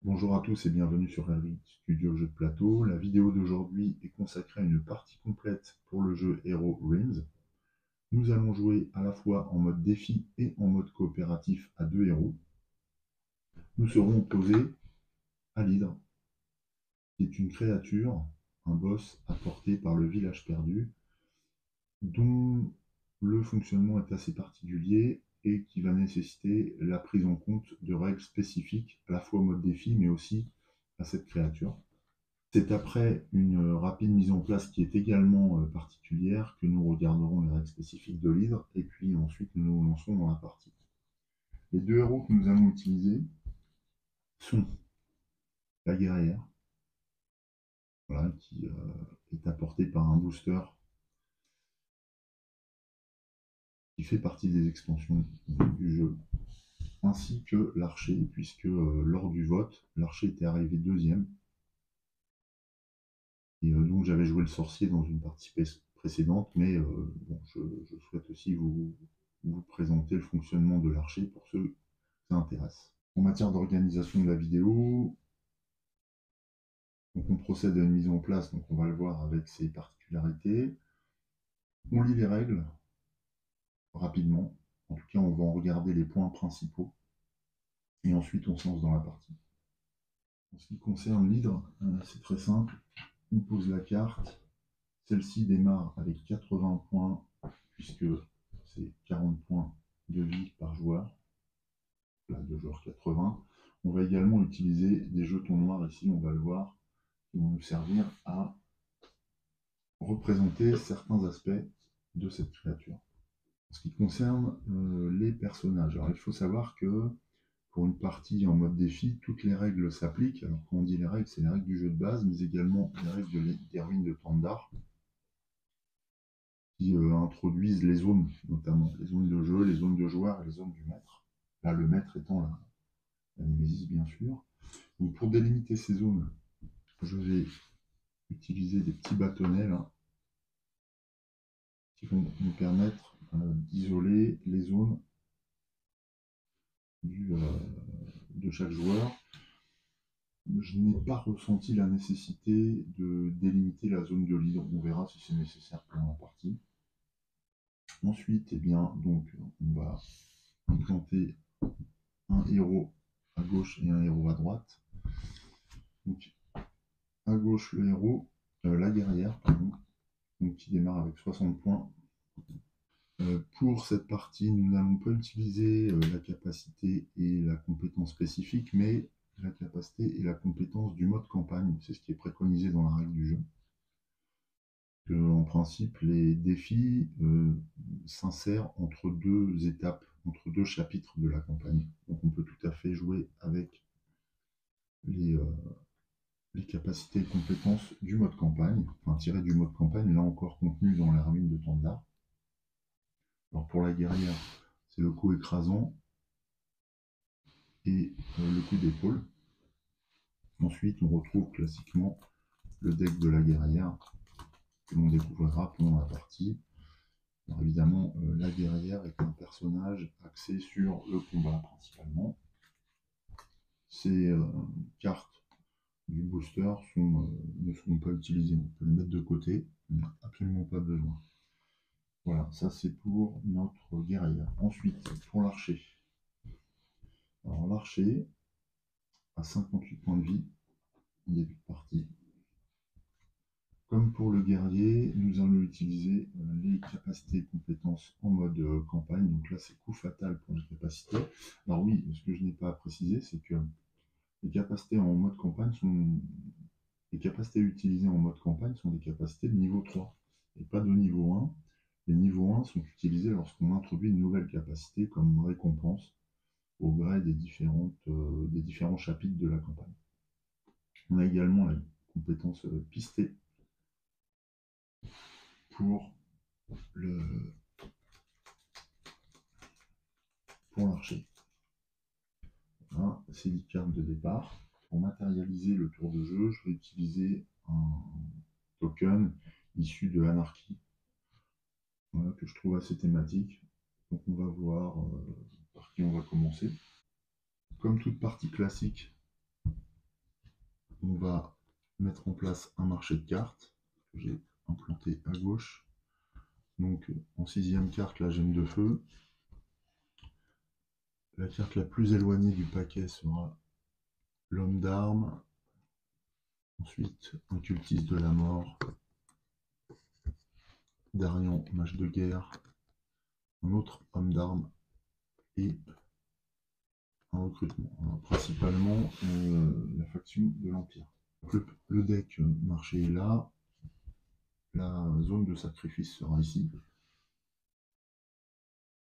Bonjour à tous et bienvenue sur Elric Studio Jeux de plateau. La vidéo d'aujourd'hui est consacrée à une partie complète pour le jeu Hero Realms. Nous allons jouer à la fois en mode défi et en mode coopératif à deux héros. Nous serons opposés à l'Hydre, qui est une créature, un boss apporté par le village perdu, dont le fonctionnement est assez particulier et qui va nécessiter la prise en compte de règles spécifiques à la fois au mode défi mais aussi à cette créature. C'est après une rapide mise en place qui est également particulière que nous regarderons les règles spécifiques de l'hydre et puis ensuite nous nous lancerons dans la partie. Les deux héros que nous allons utiliser sont la guerrière, voilà, qui est apportée par un booster qui fait partie des extensions du jeu, ainsi que l'archer, puisque lors du vote, l'archer était arrivé deuxième. Et donc j'avais joué le sorcier dans une partie précédente, mais bon, je souhaite aussi vous présenter le fonctionnement de l'archer pour ceux que ça intéresse. En matière d'organisation de la vidéo, donc on procède à une mise en place, donc on va le voir avec ses particularités. On lit les règles rapidement, en tout cas on va en regarder les points principaux, et ensuite on se lance dans la partie. En ce qui concerne l'hydre, c'est très simple, on pose la carte, celle-ci démarre avec 80 points, puisque c'est 40 points de vie par joueur, là, de joueurs 80. On va également utiliser des jetons noirs ici, on va le voir, qui vont nous servir à représenter certains aspects de cette créature. En ce qui concerne les personnages, alors il faut savoir que pour une partie en mode défi, toutes les règles s'appliquent. Alors quand on dit les règles, c'est les règles du jeu de base, mais également les règles des ruines de Tandar, qui introduisent les zones, notamment les zones de jeu, les zones de joueurs et les zones du maître. Là, le maître étant la Némésis, bien sûr. Donc, pour délimiter ces zones, je vais utiliser des petits bâtonnets là, qui vont nous permettre d'isoler les zones de chaque joueur. Je n'ai pas ressenti la nécessité de délimiter la zone de l'hydre. On verra si c'est nécessaire pendant la partie. Ensuite, eh bien, donc, on va implanter un héros à gauche et un héros à droite. Donc, à gauche, le héros, la guerrière, pardon, donc, qui démarre avec 60 points. Pour cette partie, nous n'allons pas utiliser la capacité et la compétence spécifique, mais la capacité et la compétence du mode campagne. C'est ce qui est préconisé dans la règle du jeu. En principe, les défis s'insèrent entre deux étapes, entre deux chapitres de la campagne. Donc on peut tout à fait jouer avec les capacités et compétences du mode campagne, enfin tirées du mode campagne, là encore contenu dans la ruine de Tandar. Alors pour la guerrière, c'est le coup écrasant et le coup d'épaule. Ensuite, on retrouve classiquement le deck de la guerrière que l'on découvrira pendant la partie. Alors évidemment, la guerrière est un personnage axé sur le combat principalement. Ces cartes du booster ne seront pas utilisées. On peut les mettre de côté, on n'a absolument pas besoin. Voilà, ça c'est pour notre guerrière. Ensuite, pour l'archer. Alors l'archer a 58 points de vie en début de partie. Comme pour le guerrier, nous allons utiliser les capacités et compétences en mode campagne. Donc là, c'est coup fatal pour les capacités. Alors oui, ce que je n'ai pas précisé, c'est que les capacités en mode campagne les capacités utilisées en mode campagne sont des capacités de niveau 3 et pas de niveau 1. Les niveaux 1 sont utilisés lorsqu'on introduit une nouvelle capacité comme récompense au gré des différents chapitres de la campagne. On a également la compétence pistée pour l'archer. Voilà, c'est l'icône de départ. Pour matérialiser le tour de jeu, je vais utiliser un token issu de Anarchy, voilà, que je trouve assez thématique. Donc on va voir par qui on va commencer. Comme toute partie classique, on va mettre en place un marché de cartes que j'ai implanté à gauche. Donc en 6e carte, la gemme de feu. La carte la plus éloignée du paquet sera l'homme d'armes. Ensuite, un cultiste de la mort. Darian, mage de guerre. Un autre homme d'armes et un recrutement. Alors, principalement la faction de l'Empire. Le deck marché est là. La zone de sacrifice sera ici,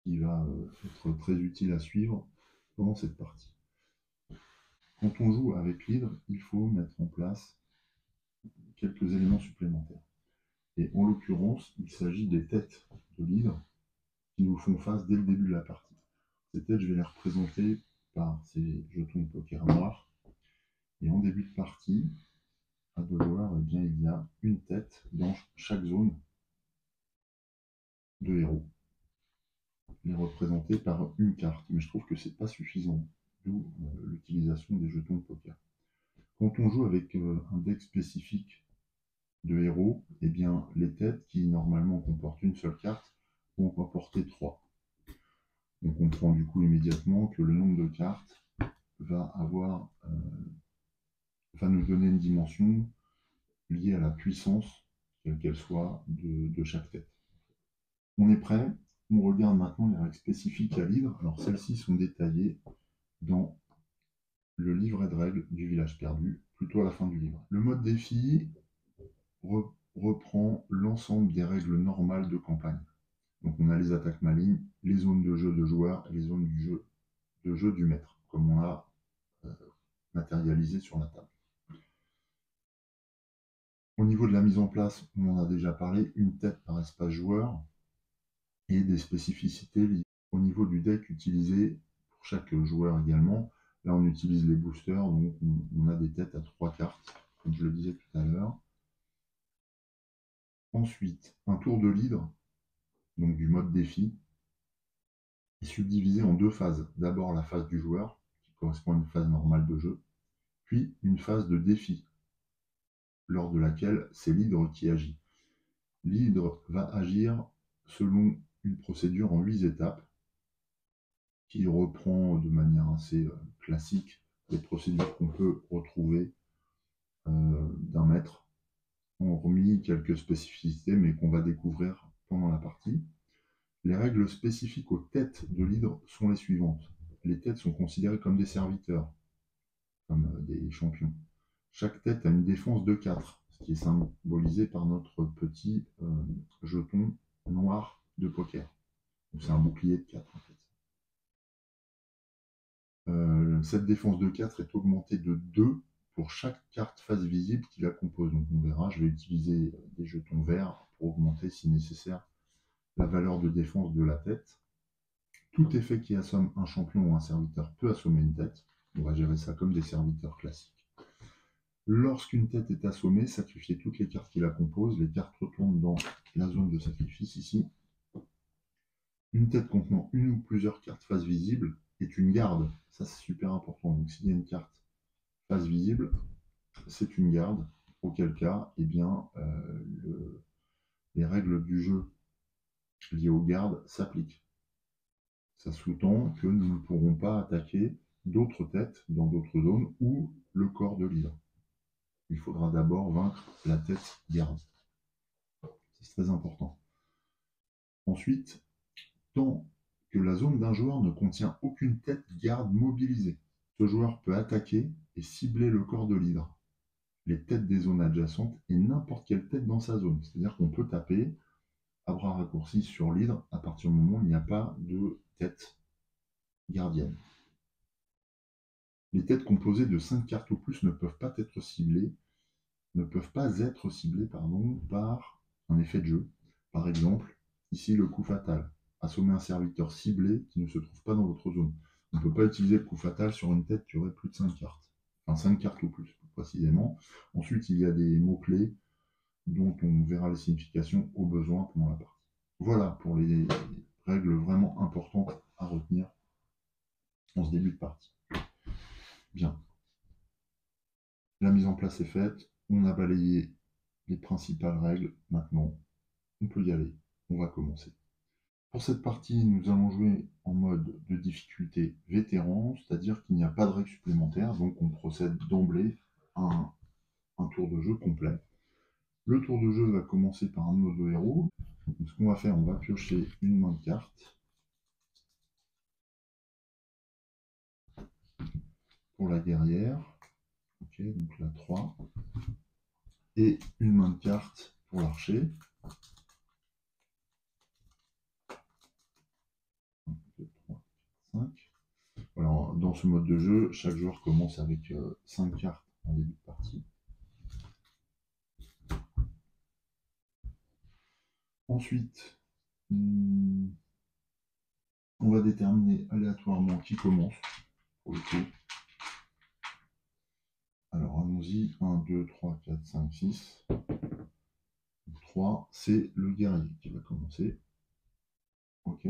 qui va être très utile à suivre pendant cette partie. Quand on joue avec l'hydre, il faut mettre en place quelques éléments supplémentaires. Et en l'occurrence, il s'agit des têtes de l'hydre qui nous font face dès le début de la partie. Ces têtes, je vais les représenter par ces jetons de poker noirs. Et en début de partie, à 2 joueurs, eh bien, il y a une tête dans chaque zone de héros. Les représenter par une carte. Mais je trouve que c'est pas suffisant, d'où l'utilisation des jetons de poker. Quand on joue avec un deck spécifique de héros, eh bien, les têtes qui normalement comportent une seule carte vont comporter 3. On comprend du coup immédiatement que le nombre de cartes va nous donner une dimension liée à la puissance, quelle qu'elle soit, de chaque tête. On est prêt, on regarde maintenant les règles spécifiques à l'hydre. Alors celles-ci sont détaillées dans le livret de règles du village perdu, plutôt à la fin du livre. Le mode défi reprend l'ensemble des règles normales de campagne. Donc on a les attaques malignes, les zones de jeu de joueurs et les zones de jeu du maître, comme on l'a matérialisé sur la table. Au niveau de la mise en place, on en a déjà parlé, une tête par espace joueur et des spécificités liées au niveau du deck utilisé pour chaque joueur également. Là, on utilise les boosters, donc on a des têtes à 3 cartes, comme je le disais tout à l'heure. Ensuite, un tour de l'hydre, donc du mode défi, est subdivisé en 2 phases. D'abord la phase du joueur, qui correspond à une phase normale de jeu, puis une phase de défi, lors de laquelle c'est l'hydre qui agit. L'hydre va agir selon une procédure en 8 étapes, qui reprend de manière assez classique les procédures qu'on peut retrouver d'un maître, hormis quelques spécificités, mais qu'on va découvrir pendant la partie. Les règles spécifiques aux têtes de l'hydre sont les suivantes. Les têtes sont considérées comme des serviteurs, comme des champions. Chaque tête a une défense de 4, ce qui est symbolisé par notre petit jeton noir de poker. C'est un bouclier de 4 en fait. Cette défense de 4 est augmentée de 2 pour chaque carte face visible qui la compose. Donc on verra, je vais utiliser des jetons verts pour augmenter si nécessaire la valeur de défense de la tête. Tout effet qui assomme un champion ou un serviteur peut assommer une tête. On va gérer ça comme des serviteurs classiques. Lorsqu'une tête est assommée, sacrifiez toutes les cartes qui la composent. Les cartes retournent dans la zone de sacrifice ici. Une tête contenant une ou plusieurs cartes face visible est une garde. Ça, c'est super important. Donc, s'il y a une carte face visible, c'est une garde. Auquel cas, eh bien, les règles du jeu liées aux gardes s'appliquent. Ça sous-tend que nous ne pourrons pas attaquer d'autres têtes dans d'autres zones ou le corps de l'hydre. Il faudra d'abord vaincre la tête garde. C'est très important. Ensuite, tant que la zone d'un joueur ne contient aucune tête garde mobilisée, ce joueur peut attaquer et cibler le corps de l'hydre, les têtes des zones adjacentes et n'importe quelle tête dans sa zone. C'est-à-dire qu'on peut taper à bras raccourcis sur l'hydre à partir du moment où il n'y a pas de tête gardienne. Les têtes composées de 5 cartes ou plus ne peuvent pas être ciblées, par un effet de jeu. Par exemple, ici le coup fatal. Assommer un serviteur ciblé qui ne se trouve pas dans votre zone. On ne peut pas utiliser le coup fatal sur une tête qui aurait plus de 5 cartes. Enfin 5 cartes ou plus, plus précisément. Ensuite, il y a des mots-clés dont on verra les significations au besoin pendant la partie. Voilà pour les règles vraiment importantes à retenir en ce début de partie. Bien. La mise en place est faite, on a balayé les principales règles. Maintenant, on peut y aller, on va commencer. Pour cette partie, nous allons jouer en mode de difficulté vétéran, c'est-à-dire qu'il n'y a pas de règles supplémentaires, donc on procède d'emblée à un tour de jeu complet. Le tour de jeu va commencer par un de nos deux héros. Donc, ce qu'on va faire, on va piocher une main de cartes pour la guerrière. Ok, donc la 3. Et une main de cartes pour l'archer. 1, 2, 3, 5. Alors, dans ce mode de jeu, chaque joueur commence avec 5 cartes en début de partie. Ensuite, on va déterminer aléatoirement qui commence pour le coup. Alors allons-y, 1, 2, 3, 4, 5, 6. 3, c'est le guerrier qui va commencer. Ok.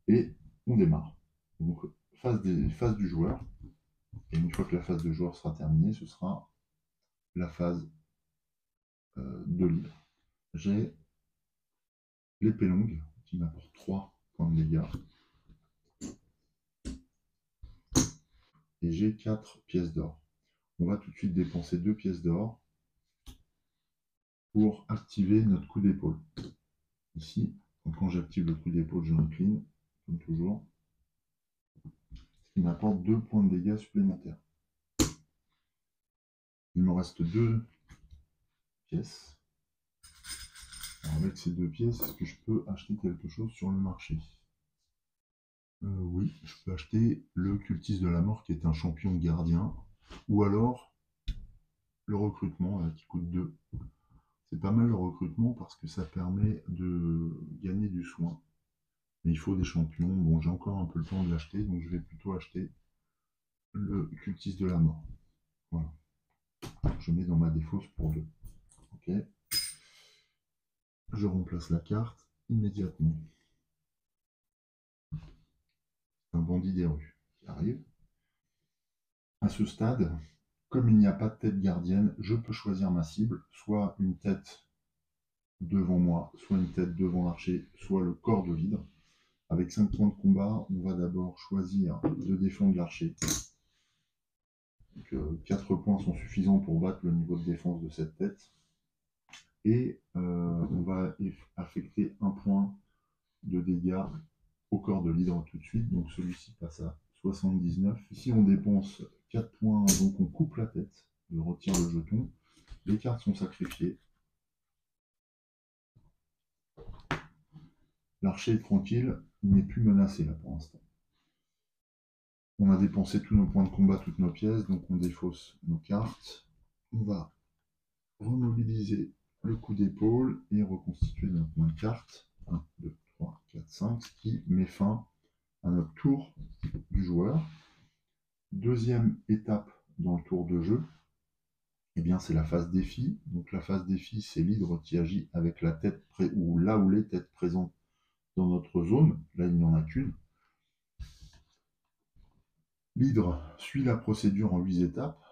Et on démarre. Donc phase du joueur. Et une fois que la phase de joueur sera terminée, ce sera la phase de leader. J'ai l'épée longue qui m'apporte 3 points de dégâts. Et j'ai 4 pièces d'or. On va tout de suite dépenser 2 pièces d'or pour activer notre coup d'épaule. Ici, donc quand j'active le coup d'épaule, je m'incline, comme toujours. Ce qui m'apporte 2 points de dégâts supplémentaires. Il me reste 2 pièces. Alors avec ces 2 pièces, est-ce que je peux acheter quelque chose sur le marché? Oui, je peux acheter le cultiste de la mort qui est un champion gardien, ou alors le recrutement là, qui coûte 2. C'est pas mal le recrutement parce que ça permet de gagner du soin. Mais il faut des champions. Bon, j'ai encore un peu le temps de l'acheter, donc je vais plutôt acheter le cultiste de la mort. Voilà. Je mets dans ma défausse pour 2. Ok. Je remplace la carte immédiatement. Un bandit des rues qui arrive. À ce stade, comme il n'y a pas de tête gardienne, je peux choisir ma cible, soit une tête devant moi, soit une tête devant l'archer, soit le corps de l'hydre. Avec 5 points de combat, on va d'abord choisir de défendre l'archer. 4 points sont suffisants pour battre le niveau de défense de cette tête. Et on va affecter un point de dégâts au corps de l'hydre tout de suite. Donc celui-ci passe à 79. Ici on dépense 4 points, donc on coupe la tête. Je retire le jeton. Les cartes sont sacrifiées. L'archer est tranquille, il n'est plus menacé là pour l'instant. On a dépensé tous nos points de combat, toutes nos pièces, donc on défausse nos cartes. On va remobiliser le coup d'épaule et reconstituer notre main de cartes. 1, 2, 3, 4, 5, ce qui met fin à notre tour du joueur. Deuxième étape dans le tour de jeu, eh bien, c'est la phase défi. Donc la phase défi, c'est l'hydre qui agit avec la tête ou là où les têtes présentes dans notre zone. Là, il n'y en a qu'une. L'hydre suit la procédure en 8 étapes.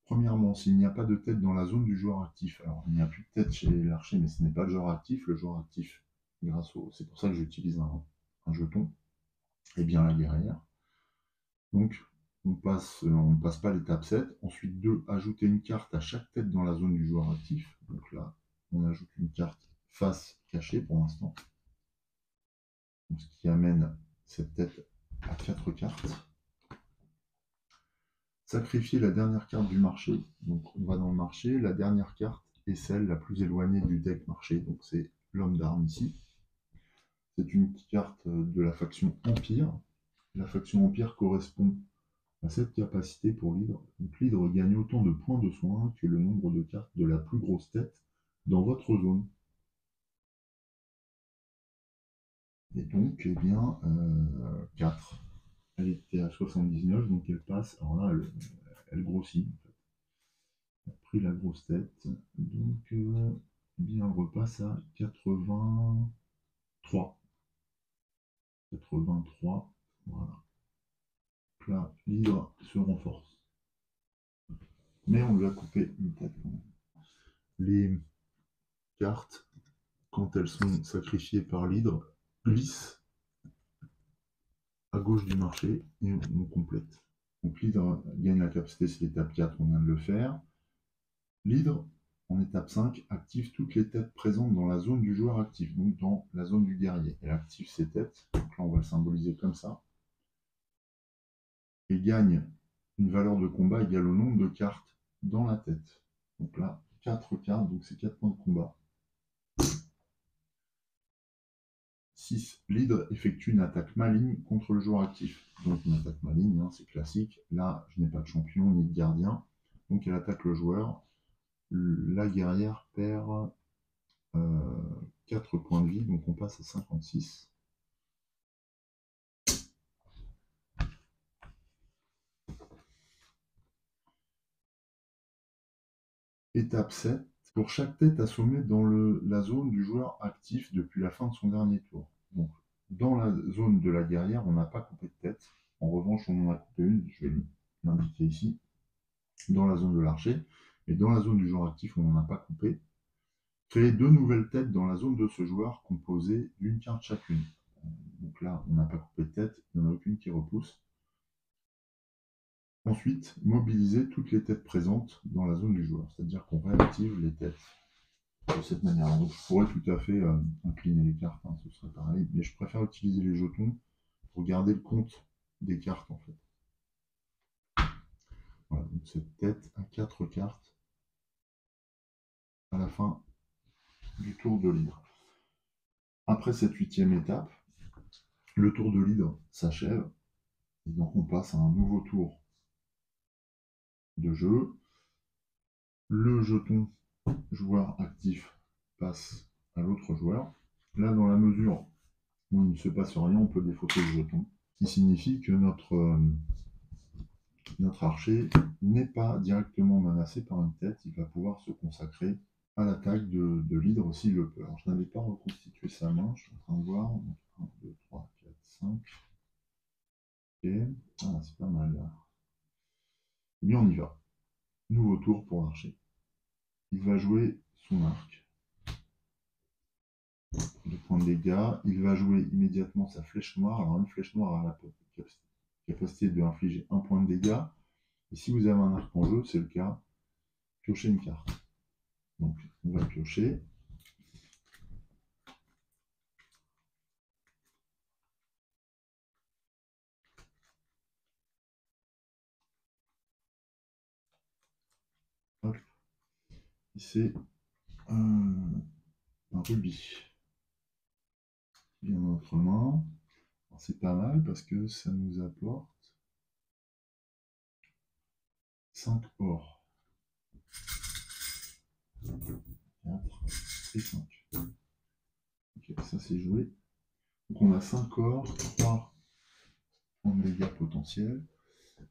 Premièrement, s'il n'y a pas de tête dans la zone du joueur actif, alors il n'y a plus de tête chez l'archer, mais ce n'est pas le joueur actif. Le joueur actif, c'est pour ça que j'utilise un jeton, et bien la guerrière. Donc, on passe pas l'étape 7. Ensuite, 2, ajouter une carte à chaque tête dans la zone du joueur actif. Donc là, on ajoute une carte face cachée pour l'instant. Ce qui amène cette tête à 4 cartes. Sacrifier la dernière carte du marché. Donc on va dans le marché. La dernière carte est celle la plus éloignée du deck marché. Donc c'est l'homme d'armes ici. C'est une carte de la faction Empire. La faction Empire correspond à cette capacité pour l'hydre. Donc l'hydre gagne autant de points de soin que le nombre de cartes de la plus grosse tête dans votre zone. Et donc, eh bien, 4. Elle était à 79, donc elle passe. Alors là, elle grossit. En fait. Elle a pris la grosse tête. Donc, eh bien, elle repasse à 83. 83. Voilà. Donc là, l'hydre se renforce. mais on lui a coupé une tête quand même. Les cartes, quand elles sont sacrifiées par l'hydre, glissent à gauche du marché et on complète. Donc l'hydre gagne la capacité, c'est l'étape 4, on vient de le faire. L'hydre, en étape 5, active toutes les têtes présentes dans la zone du joueur actif, donc dans la zone du guerrier. Elle active ces têtes, donc là on va le symboliser comme ça, et gagne une valeur de combat égale au nombre de cartes dans la tête. Donc là, 4 cartes, donc c'est 4 points de combat. 6. L'hydre effectue une attaque maligne contre le joueur actif. Donc une attaque maligne, hein, c'est classique. Là, je n'ai pas de champion ni de gardien. Donc elle attaque le joueur. La guerrière perd 4 points de vie, donc on passe à 56. Étape 7. Pour chaque tête assommée dans la zone du joueur actif depuis la fin de son dernier tour. Donc, dans la zone de la guerrière, on n'a pas coupé de tête. En revanche, on en a coupé une, je vais l'indiquer ici, dans la zone de l'archer. Et dans la zone du joueur actif, on n'en a pas coupé. Créer 2 nouvelles têtes dans la zone de ce joueur composées d'une carte chacune. Donc là, on n'a pas coupé de tête, il n'y en a aucune qui repousse. Ensuite, mobiliser toutes les têtes présentes dans la zone du joueur, c'est-à-dire qu'on réactive les têtes de cette manière. Donc je pourrais tout à fait incliner les cartes, hein, ce serait pareil, mais je préfère utiliser les jetons pour garder le compte des cartes en fait. Voilà, donc cette tête a 4 cartes à la fin du tour de l'hydre. Après cette 8e étape, le tour de l'hydre s'achève, et donc on passe à un nouveau tour de jeu. Le jeton joueur actif passe à l'autre joueur. Là, dans la mesure où il ne se passe rien, on peut défausser le jeton, ce qui signifie que notre archer n'est pas directement menacé par une tête, il va pouvoir se consacrer à l'attaque de l'hydre s'il le peut. Alors, je n'avais pas reconstitué sa main, je suis en train de voir. 1, 2, 3, 4, 5. Ok, ah, c'est pas mal là. Eh bien, on y va. Nouveau tour pour l'archer. Il va jouer son arc. 2 points de dégâts. Il va jouer immédiatement sa flèche noire. Alors, une flèche noire a la capacité de infliger 1 point de dégâts. Et si vous avez un arc en jeu, c'est le cas, piochez une carte. Donc, on va piocher. Hop. Et c'est un rubis. Bien dans notre main. C'est pas mal parce que ça nous apporte 5 or. 4 et 5. Ok, ça c'est joué. Donc on a 5 or, 3 en dégâts potentiels.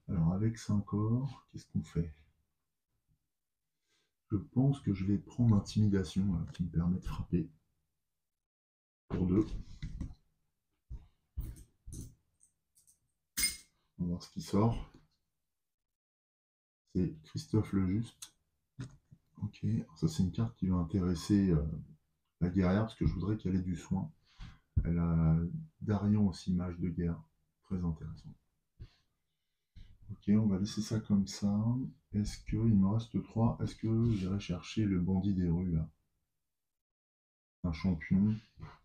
Alors avec 5 or, qu'est-ce qu'on fait? Je pense que je vais prendre intimidation qui me permet de frapper. Pour 2. On va voir ce qui sort. C'est Christophe le Juste. Ok, ça c'est une carte qui va intéresser la guerrière parce que je voudrais qu'elle ait du soin. Elle a Darion aussi, mage de guerre. Très intéressant. Ok, on va laisser ça comme ça. Est-ce qu'il me reste 3? Est-ce que j'irai chercher le bandit des rues là? Un champion.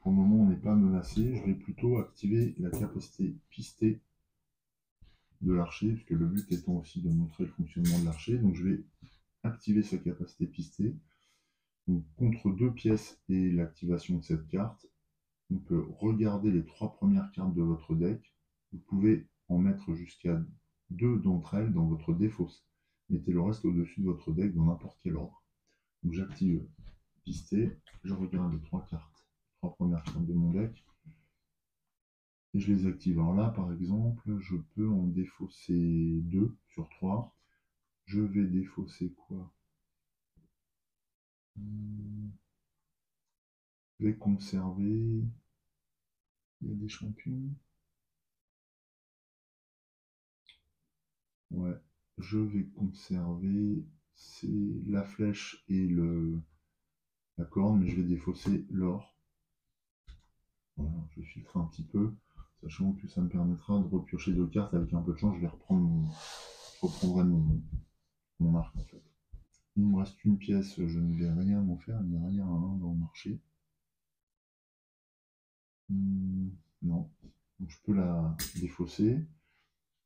Pour le moment, on n'est pas menacé. Je vais plutôt activer la capacité pistée de l'archer, parce que le but étant aussi de montrer le fonctionnement de l'archer. Donc je vais activer sa capacité pistée. Donc, contre 2 pièces et l'activation de cette carte, on peut regarder les 3 premières cartes de votre deck. Vous pouvez en mettre jusqu'à 2 d'entre elles dans votre défausse. Mettez le reste au-dessus de votre deck dans n'importe quel ordre. Donc j'active pisté, je regarde les 3 cartes, 3 premières cartes de mon deck, et je les active. Alors là, par exemple, je peux en défausser 2 sur 3. Je vais défausser quoi? Je vais conserver. Il y a des champions. Ouais, je vais conserver c'est la flèche et la corne, mais je vais défausser l'or. Voilà, je filtre un petit peu, sachant que ça me permettra de repiocher 2 cartes avec un peu de chance. Je reprendrai mon arc en fait. Il me reste une pièce, je ne vais rien m'en faire, il n'y a rien dans le marché. Non, donc je peux la défausser.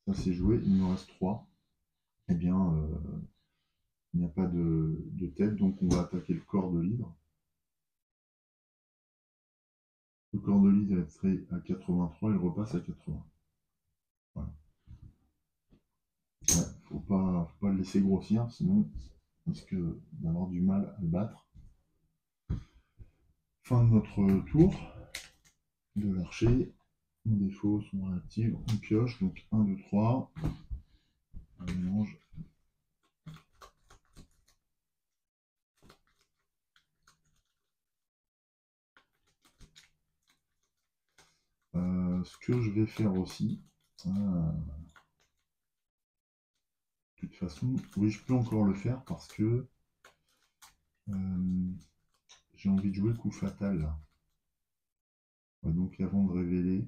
Ça c'est joué, il me reste 3. Eh bien, il n'y a pas de tête, donc on va attaquer le corps de l'hydre. Le corps de l'hydre est extrait à 83, il repasse à 80. Voilà. Ouais, faut pas le laisser grossir, sinon on risque d'avoir du mal à le battre. Fin de notre tour de l'archer. On défausse, on réactive, on pioche, donc 1, 2, 3. On mélange. Ce que je vais faire aussi, de toute façon, oui, je peux encore le faire parce que j'ai envie de jouer le coup fatal là. Ouais, donc avant de révéler,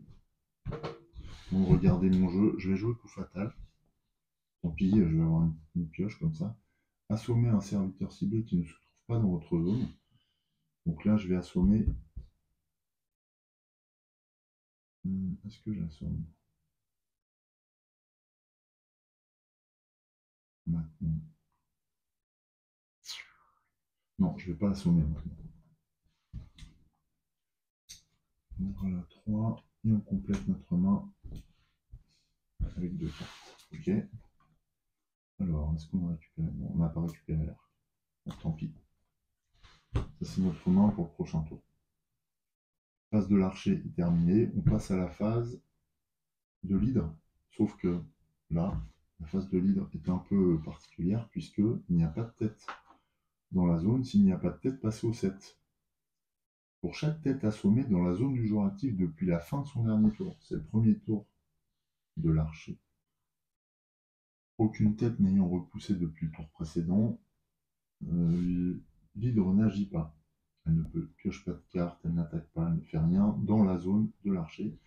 avant de regarder mon jeu, je vais jouer le coup fatal. Tant pis, je vais avoir une pioche comme ça. Assommer un serviteur ciblé qui ne se trouve pas dans votre zone. Donc là, je vais assommer. Est-ce que j'assomme maintenant? Non, je ne vais pas assommer maintenant. Donc voilà, 3. Et on complète notre main avec 2 cartes. Ok. Alors, est-ce qu'on a récupéré? Non, on n'a pas récupéré l'arc. Bon, tant pis. Ça, c'est notre main pour le prochain tour. Phase de l'archer est terminée. On passe à la phase de l'hydre. Sauf que là, la phase de l'hydre est un peu particulière puisqu'il n'y a pas de tête dans la zone. S'il n'y a pas de tête, passez au 7. Pour chaque tête assommée dans la zone du joueur actif depuis la fin de son dernier tour, c'est le premier tour de l'archer. Aucune tête n'ayant repoussé depuis le tour précédent, l'hydre n'agit pas. Elle ne pioche pas de carte, elle n'attaque pas, elle ne fait rien dans la zone de l'archer.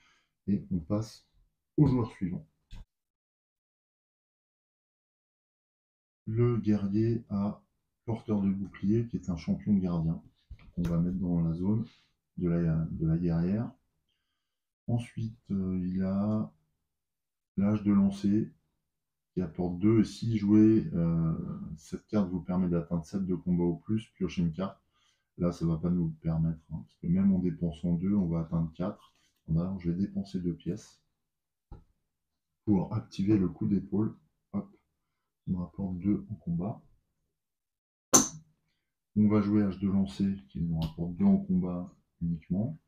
Et on passe au joueur suivant. Le guerrier a porteur de bouclier qui est un champion gardien qu'on va mettre dans la zone de la guerrière. Ensuite, il a l'âge de lancer qui apporte 2. Et si jouer, cette carte vous permet d'atteindre 7 de combat ou plus, piochez une carte. Là, ça ne va pas nous le permettre, hein, parce que même en dépensant 2, on va atteindre 4. Alors, je vais dépenser 2 pièces pour activer le coup d'épaule. Hop, on rapporte 2 en combat. On va jouer H de lancer qui nous rapporte 2 en combat uniquement.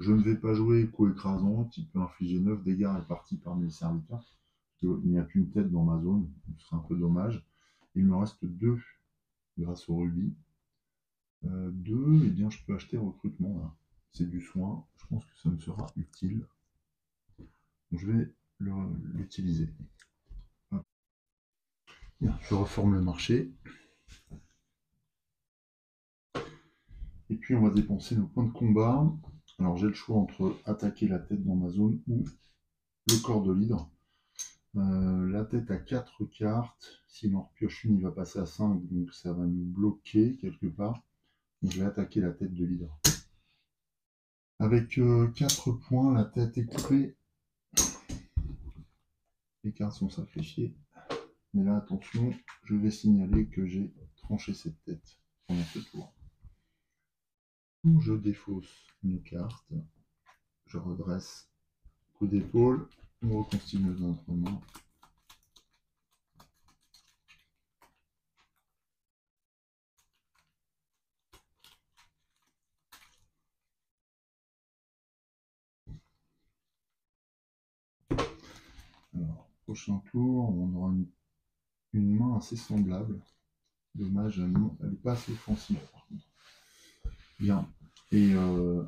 Je ne vais pas jouer coup écrasant qui peut infliger 9 dégâts répartis parmi les serviteurs. Il n'y a qu'une tête dans ma zone, ce serait un peu dommage. Il me reste 2 grâce au rubis. 2, et bien je peux acheter recrutement. C'est du soin, je pense que ça me sera utile. Donc, je vais l'utiliser. Je reforme le marché. Et puis on va dépenser nos points de combat. Alors j'ai le choix entre attaquer la tête dans ma zone ou le corps de l'hydre. La tête a 4 cartes. S'il en repioche une, il va passer à 5, donc ça va nous bloquer quelque part. Donc je vais attaquer la tête de l'hydre. Avec 4 points, la tête est coupée. Les cartes sont sacrifiées. Mais là, attention, je vais signaler que j'ai tranché cette tête pendant ce tour. Je défausse une carte. Je redresse coup d'épaule. On reconstitue notre main. Alors, prochain tour, on aura une main assez semblable. Dommage, elle n'est pas assez offensive par contre. Bien. Et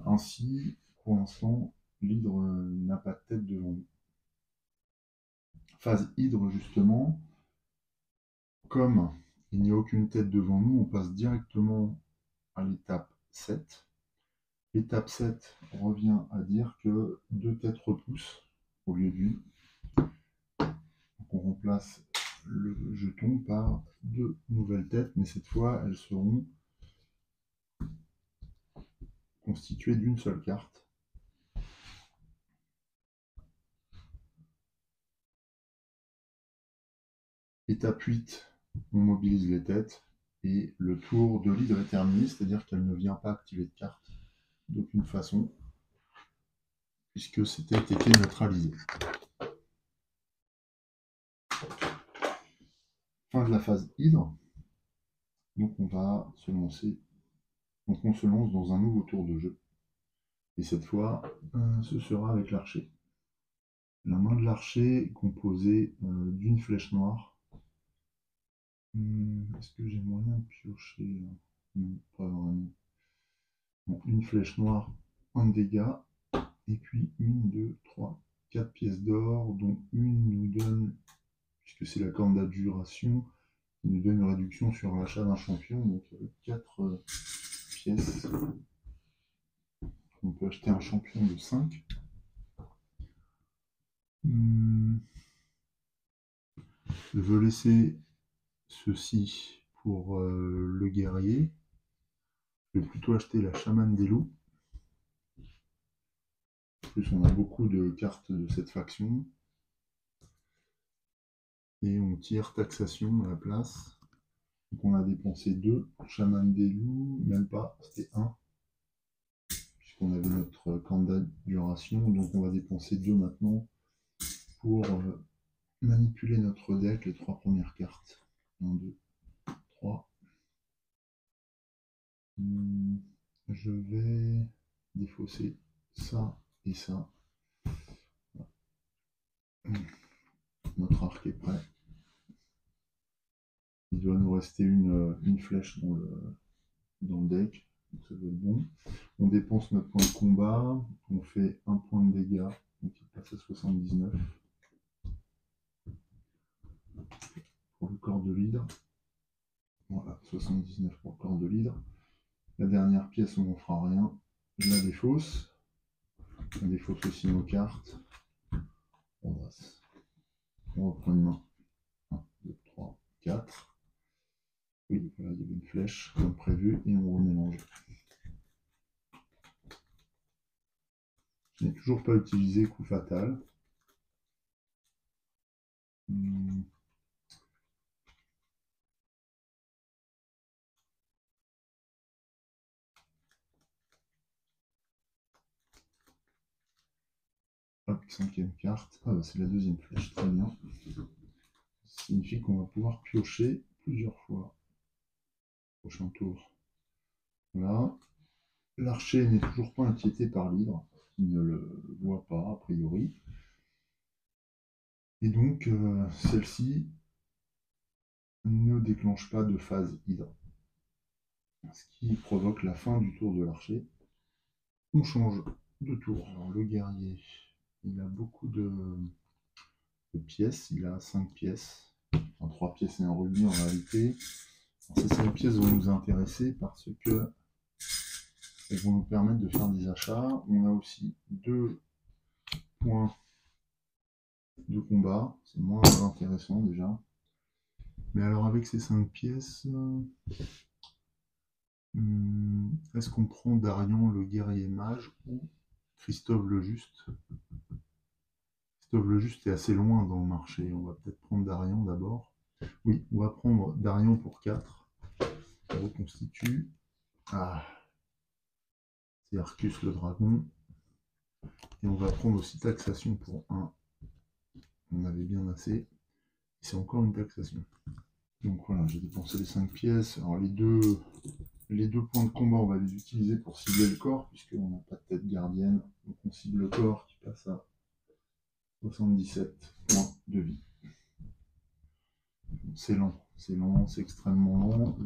ainsi, pour l'instant, l'hydre n'a pas de tête devant nous. Phase hydre, justement, comme Il n'y a aucune tête devant nous, on passe directement à l'étape 7. L'étape 7 revient à dire que 2 têtes repoussent au lieu d'une. Donc on remplace le jeton par 2 nouvelles têtes, mais cette fois elles seront constituées d'une seule carte. Étape 8, on mobilise les têtes et le tour de l'hydre est terminé, c'est-à-dire qu'elle ne vient pas activer de carte d'aucune façon, puisque ces têtes étaient neutralisées. Fin de la phase hydre. Donc on va se lancer. Donc on se lance dans un nouveau tour de jeu. Et cette fois, ce sera avec l'archer. La main de l'archer est composée d'une flèche noire. Est-ce que j'ai moyen de piocher? Non, pas vraiment. Bon, une flèche noire, un dégât. Et puis 1, 2, 3, 4 pièces d'or, dont une nous donne, puisque c'est la corne d'adjuration, qui nous donne une réduction sur l'achat d'un champion, donc 4 pièces. On peut acheter un champion de 5. Je veux laisser ceci pour le guerrier. Je vais plutôt acheter la chamane des loups. En plus, on a beaucoup de cartes de cette faction. Et on tire taxation à la place. Donc on a dépensé 2. Chaman des loups, même pas, c'était 1. Puisqu'on avait notre candidat duration. Donc on va dépenser 2 maintenant pour manipuler notre deck, les 3 premières cartes. 1, 2, 3. Je vais défausser ça et ça. Notre arc est prêt. Il doit nous rester une flèche dans le deck. Donc ça doit être bon. On dépense notre point de combat. On fait 1 point de dégâts. Donc il passe à 79. Pour le corps de l'hydre. Voilà, 79 pour le corps de l'hydre. La dernière pièce, on n'en fera rien. Je la défausse. On défausse aussi nos cartes. On passe. On reprend une main. 1, 2, 3, 4. Oui, voilà, il y avait une flèche comme prévu et on remélange. Je n'ai toujours pas utilisé coup fatal. Hop, 5e carte. Ah bah c'est la 2e flèche, très bien. Ça signifie qu'on va pouvoir piocher plusieurs fois. Prochain tour. Voilà. L'archer n'est toujours pas inquiété par l'hydre. Il ne le voit pas, a priori. Et donc, celle-ci ne déclenche pas de phase hydre. Ce qui provoque la fin du tour de l'archer. On change de tour. Alors, le guerrier, il a beaucoup de pièces. Il a 5 pièces. Enfin, 3 pièces et un rubis en réalité. Alors, ces 5 pièces vont nous intéresser parce que elles vont nous permettre de faire des achats. On a aussi 2 points de combat. C'est moins intéressant déjà. Mais alors avec ces 5 pièces, est-ce qu'on prend Darion le guerrier mage ou Christophe le Juste? Christophe le Juste est assez loin dans le marché. On va peut-être prendre Darion d'abord. Oui, on va prendre Darion pour 4. Ça reconstitue. Ah, c'est Arcus le dragon. Et on va prendre aussi taxation pour 1. On avait bien assez. C'est encore une taxation. Donc voilà, j'ai dépensé les 5 pièces. Alors les deux points de combat, on va les utiliser pour cibler le corps, puisqu'on n'a pas de tête gardienne. Donc on cible le corps qui passe à 77 points de vie. C'est lent, c'est extrêmement lent.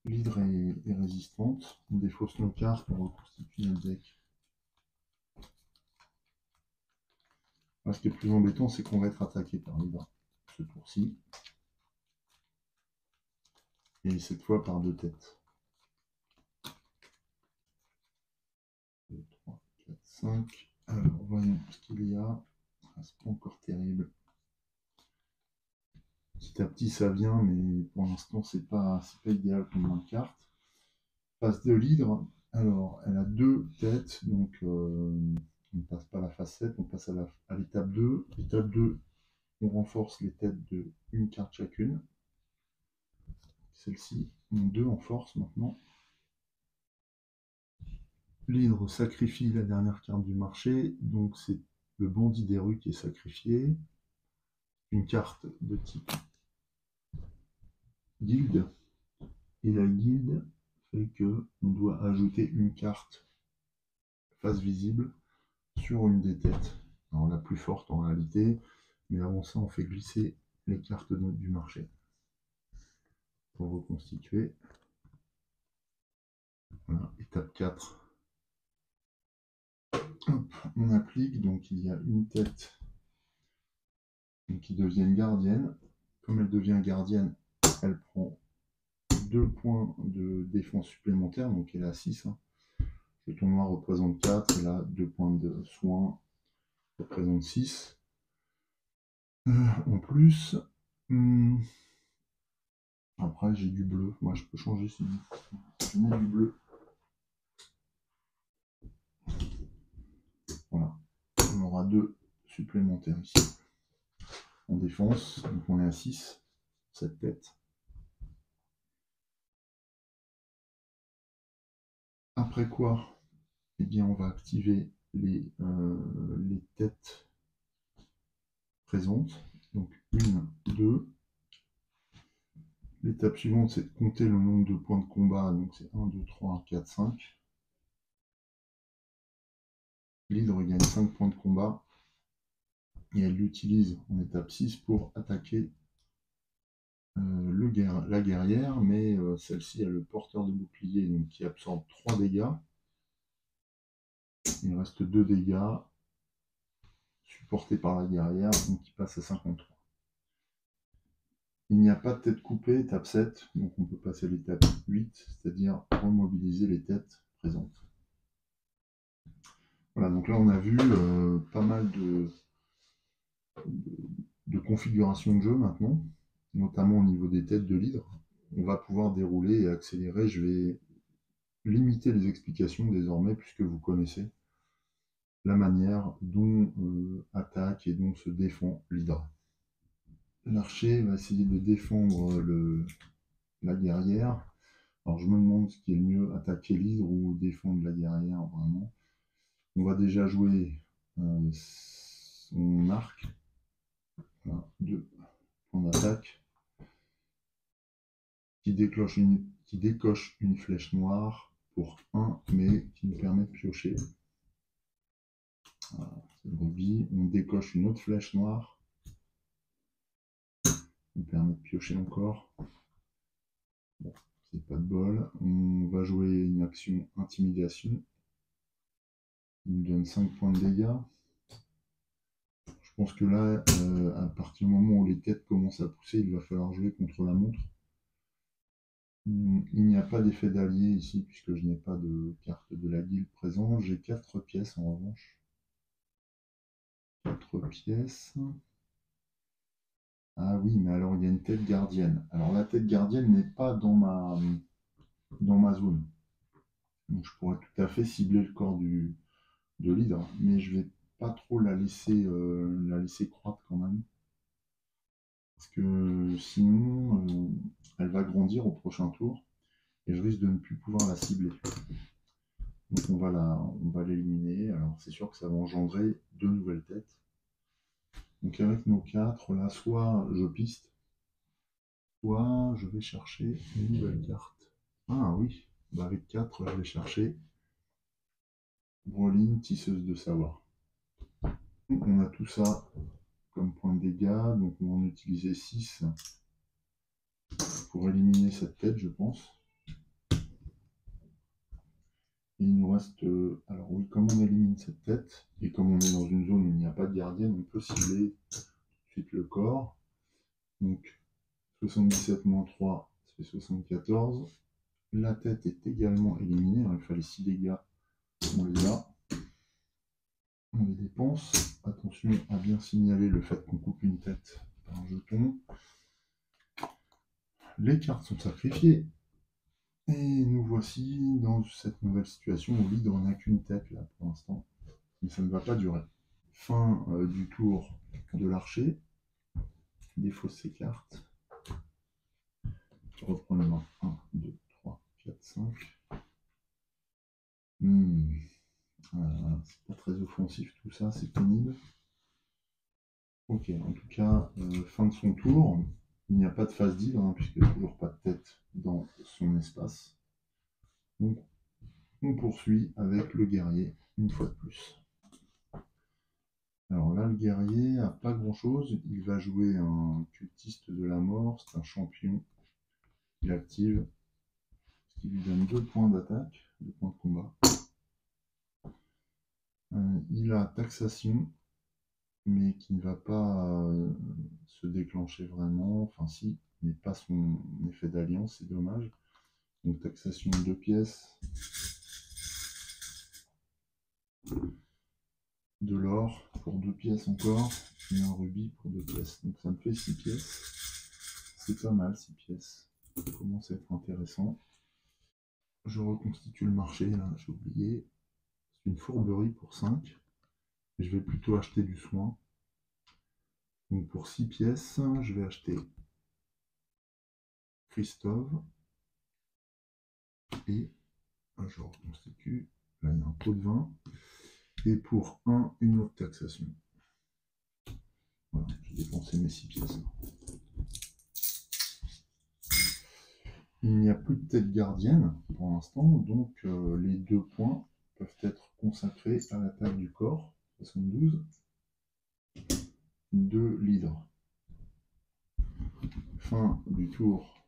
L'hydre est résistante. On défausse nos cartes, on reconstitue notre deck. Alors, ce qui est plus embêtant, c'est qu'on va être attaqué par l'hydre ce tour-ci. et cette fois par 2 têtes. 2, 3, 4, 5. Alors, voyons ce qu'il y a. Ah, c'est pas encore terrible. Petit à petit, ça vient, mais pour l'instant, c'est pas idéal comme une carte. Face de l'hydre. Alors, elle a 2 têtes, donc on ne passe pas à la phase 7, on passe à l'étape 2. L'étape 2, on renforce les têtes de une carte chacune. Celle-ci, ont 2 en force maintenant. L'hydre sacrifie la dernière carte du marché, donc c'est le bandit des rues qui est sacrifié. Une carte de type guilde. Et la guilde fait que on doit ajouter une carte face visible sur une des têtes. Alors la plus forte en réalité, mais avant ça on fait glisser les cartes du marché pour reconstituer. Voilà, étape 4. Hop, on applique, donc il y a une tête qui devient une gardienne. Comme elle devient gardienne, elle prend 2 points de défense supplémentaires, donc elle a 6. Hein. Le jeton noir représente 4, et là 2 points de soin représente 6. En plus, après j'ai du bleu, moi je peux changer si je mets du bleu. Voilà, on aura 2 supplémentaires ici. En défense, donc on est à 6, cette tête. Après quoi, eh bien on va activer les têtes présentes. Donc 1, 2. L'étape suivante, c'est de compter le nombre de points de combat. Donc c'est 1, 2, 3, 4, 5. L'hydre gagne 5 points de combat. Et elle l'utilise en étape 6 pour attaquer la guerrière. Mais celle-ci a le porteur de bouclier donc, qui absorbe 3 dégâts. Il reste 2 dégâts supportés par la guerrière, donc qui passe à 53. Il n'y a pas de tête coupée, étape 7, donc on peut passer à l'étape 8, c'est-à-dire remobiliser les têtes présentes. Voilà, donc là on a vu pas mal de configurations de jeu maintenant, notamment au niveau des têtes de l'hydre. On va pouvoir dérouler et accélérer. Je vais limiter les explications désormais puisque vous connaissez la manière dont attaque et dont se défend l'hydre. L'archer va essayer de défendre la guerrière. Alors je me demande ce qui est le mieux, attaquer l'hydre ou défendre la guerrière vraiment. On va déjà jouer son arc. Voilà, 2 points d'attaque. Qui décoche une flèche noire pour 1, mais qui nous permet de piocher. Voilà, c'est le rubis. On décoche une autre flèche noire. Qui nous permet de piocher encore. Bon, c'est pas de bol. On va jouer une action intimidation. Il nous donne 5 points de dégâts. Je pense que là, à partir du moment où les têtes commencent à pousser, il va falloir jouer contre la montre. Il n'y a pas d'effet d'allié ici, puisque je n'ai pas de carte de la guilde présente. J'ai 4 pièces en revanche. 4 pièces. Ah oui, mais alors il y a une tête gardienne. Alors la tête gardienne n'est pas dans ma zone. Donc je pourrais tout à fait cibler le corps de l'hydre, mais je vais pas trop la laisser croître quand même. Parce que sinon, elle va grandir au prochain tour et je risque de ne plus pouvoir la cibler. Donc on va l'éliminer. Alors c'est sûr que ça va engendrer 2 nouvelles têtes. Donc avec nos 4, là, soit je piste, soit je vais chercher une nouvelle carte. Ah oui, bah avec 4, je vais chercher Broline, tisseuse de savoir. On a tout ça comme point de dégâts, donc on va en utiliser 6 pour éliminer cette tête, je pense. Et il nous reste... alors oui, comme on élimine cette tête, et comme on est dans une zone où il n'y a pas de gardienne, on peut cibler tout de suite le corps. Donc 77 moins 3, ça fait 74. La tête est également éliminée. Alors, il fallait 6 dégâts. On les a. On les dépense. Attention à bien signaler le fait qu'on coupe une tête par un jeton. Les cartes sont sacrifiées. Et nous voici dans cette nouvelle situation où l'hydre n'a qu'une tête là pour l'instant. Mais ça ne va pas durer. Fin du tour de l'archer. Défausse ses cartes. Je reprends les mains. 1, 2, 3, 4, 5. C'est pas très offensif tout ça, c'est pénible. Ok, en tout cas, fin de son tour. Il n'y a pas de phase d'hydre, hein, puisqu'il n'y a toujours pas de tête dans son espace. Donc, on poursuit avec le guerrier, une fois de plus. Alors là, le guerrier n'a pas grand-chose. Il va jouer un cultiste de la mort, c'est un champion. Il active, ce qui lui donne 2 points d'attaque, 2 points de combat. Il a taxation, mais qui ne va pas se déclencher vraiment. Enfin si, mais pas son effet d'alliance, c'est dommage. Donc taxation de 2 pièces. De l'or pour 2 pièces encore, et un rubis pour 2 pièces. Donc ça me fait 6 pièces. C'est pas mal, 6 pièces. Ça commence à être intéressant. Je reconstitue le marché, là, j'ai oublié. C'est une fourberie pour 5. Je vais plutôt acheter du soin. Donc pour 6 pièces, je vais acheter Christophe. Et je reconstitue. Là, il y a un pot de vin. Et pour 1, une autre taxation. Voilà, j'ai dépensé mes 6 pièces. Il n'y a plus de tête gardienne pour l'instant, donc les 2 points peuvent être consacrés à l'attaque du corps, 72, de l'hydre. Fin du tour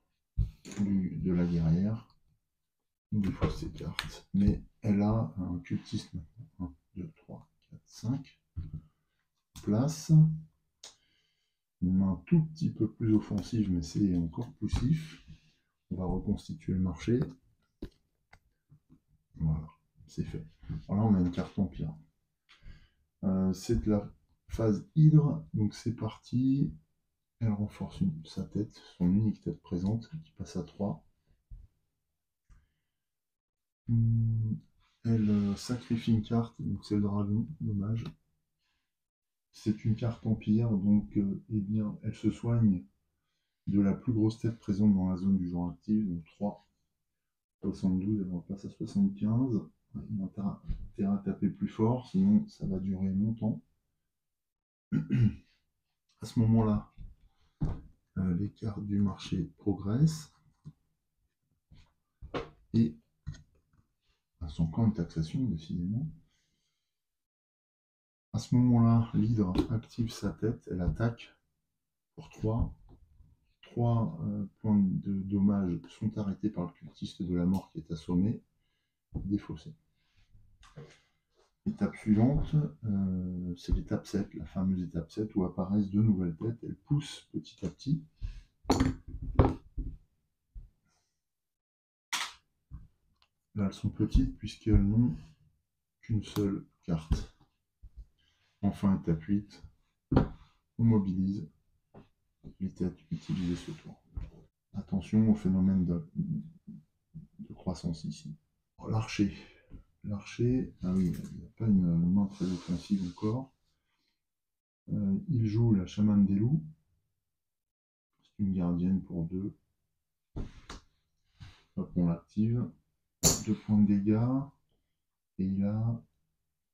de la guerrière. On défausse ses cartes, mais elle a un cultiste maintenant. 1, 2, 3, 4, 5. Place. Une main tout petit peu plus offensive, mais c'est encore poussif. On va reconstituer le marché. Voilà, c'est fait. Alors là, on a une carte empire. C'est de la phase hydre, donc c'est parti. Elle renforce sa tête, son unique tête présente, qui passe à 3. Elle sacrifie une carte, donc c'est le dragon, dommage. C'est une carte empire, donc eh bien, elle se soigne de la plus grosse tête présente dans la zone du genre actif, donc 3. 72, elle repasse à 75. Il a intérêt à taper plus fort, sinon ça va durer longtemps. À ce moment-là, les cartes du marché progressent et son camp de taxation, décidément. À ce moment-là, l'hydre active sa tête, elle attaque pour 3. 3 points de dommage sont arrêtés par le cultiste de la mort qui est assommé, défaussé. Étape suivante, c'est l'étape 7, la fameuse étape 7 où apparaissent 2 nouvelles têtes. Elles poussent petit à petit. Là, elles sont petites puisqu'elles n'ont qu'une seule carte. Enfin, étape 8, on mobilise les têtes utilisées ce tour. Attention au phénomène de croissance ici. L'archer. L'archer, ah oui, il n'y a pas une main très offensive encore. Il joue la chamane des loups. C'est une gardienne pour 2. Hop, on l'active. 2 points de dégâts. Et il a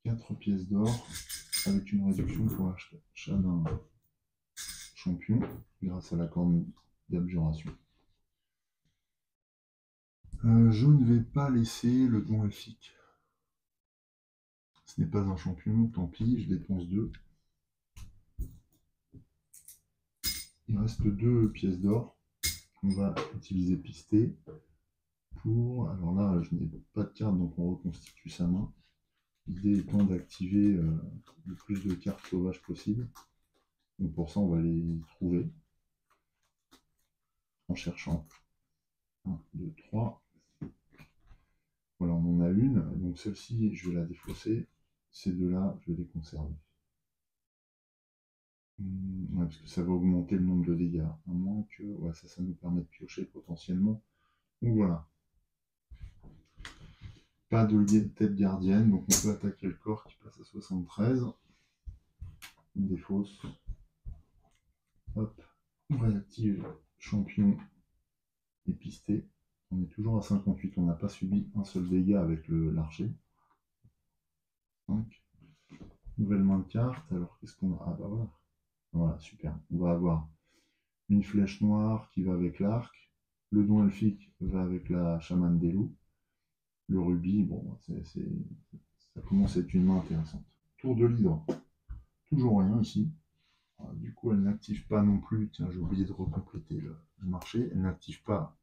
4 pièces d'or avec une réduction pour l'achat d'un champion grâce à la corne d'abjuration. Je ne vais pas laisser le don elfique. Ce n'est pas un champion, tant pis, je dépense 2. Il reste 2 pièces d'or. On va utiliser pisté pour... Alors là, je n'ai pas de carte, donc on reconstitue sa main. L'idée étant d'activer le plus de cartes sauvages possible. Donc pour ça, on va les trouver en cherchant. 1, 2, 3. Voilà, on en a une. Donc celle-ci, je vais la défausser. Ces deux-là, je vais les conserver. Ouais, parce que ça va augmenter le nombre de dégâts. À moins que ouais, ça nous permet de piocher potentiellement. Donc voilà. Pas de tête gardienne, donc on peut attaquer le corps qui passe à 73. On défausse. Hop. On réactive champion épisté. On est toujours à 58. On n'a pas subi un seul dégât avec l'archer. 5. Nouvelle main de carte. Alors qu'est-ce qu'on a? Ah bah voilà. Voilà, super. On va avoir une flèche noire qui va avec l'arc. Le don elfique va avec la chamane des loups. Le rubis, bon, ça commence à être une main intéressante. Tour de l'hydre. Toujours rien ici. Alors, du coup, elle n'active pas non plus. Tiens, j'ai oublié de recompléter le marché. Elle n'active pas.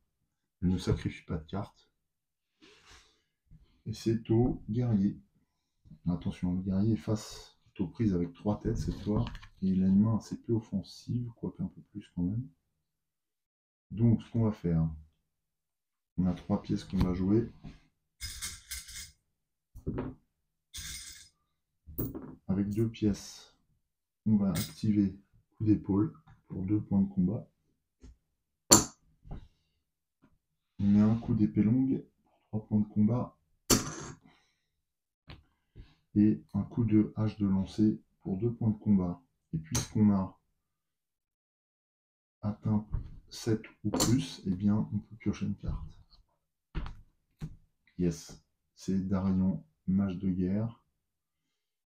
Elle ne sacrifie pas de cartes. Et c'est au guerrier. Attention, le guerrier est face aux prises avec 3 têtes cette fois. Et il a une main assez peu offensive, quoique un peu plus quand même. Donc, ce qu'on va faire, on a 3 pièces qu'on va jouer. Avec 2 pièces, on va activer coup d'épaule pour 2 points de combat. On met un coup d'épée longue pour 3 points de combat. Et un coup de hache de lancer pour 2 points de combat. Et puisqu'on a atteint 7 ou plus, eh bien on peut piocher une carte. Yes, c'est Darion, mage de guerre.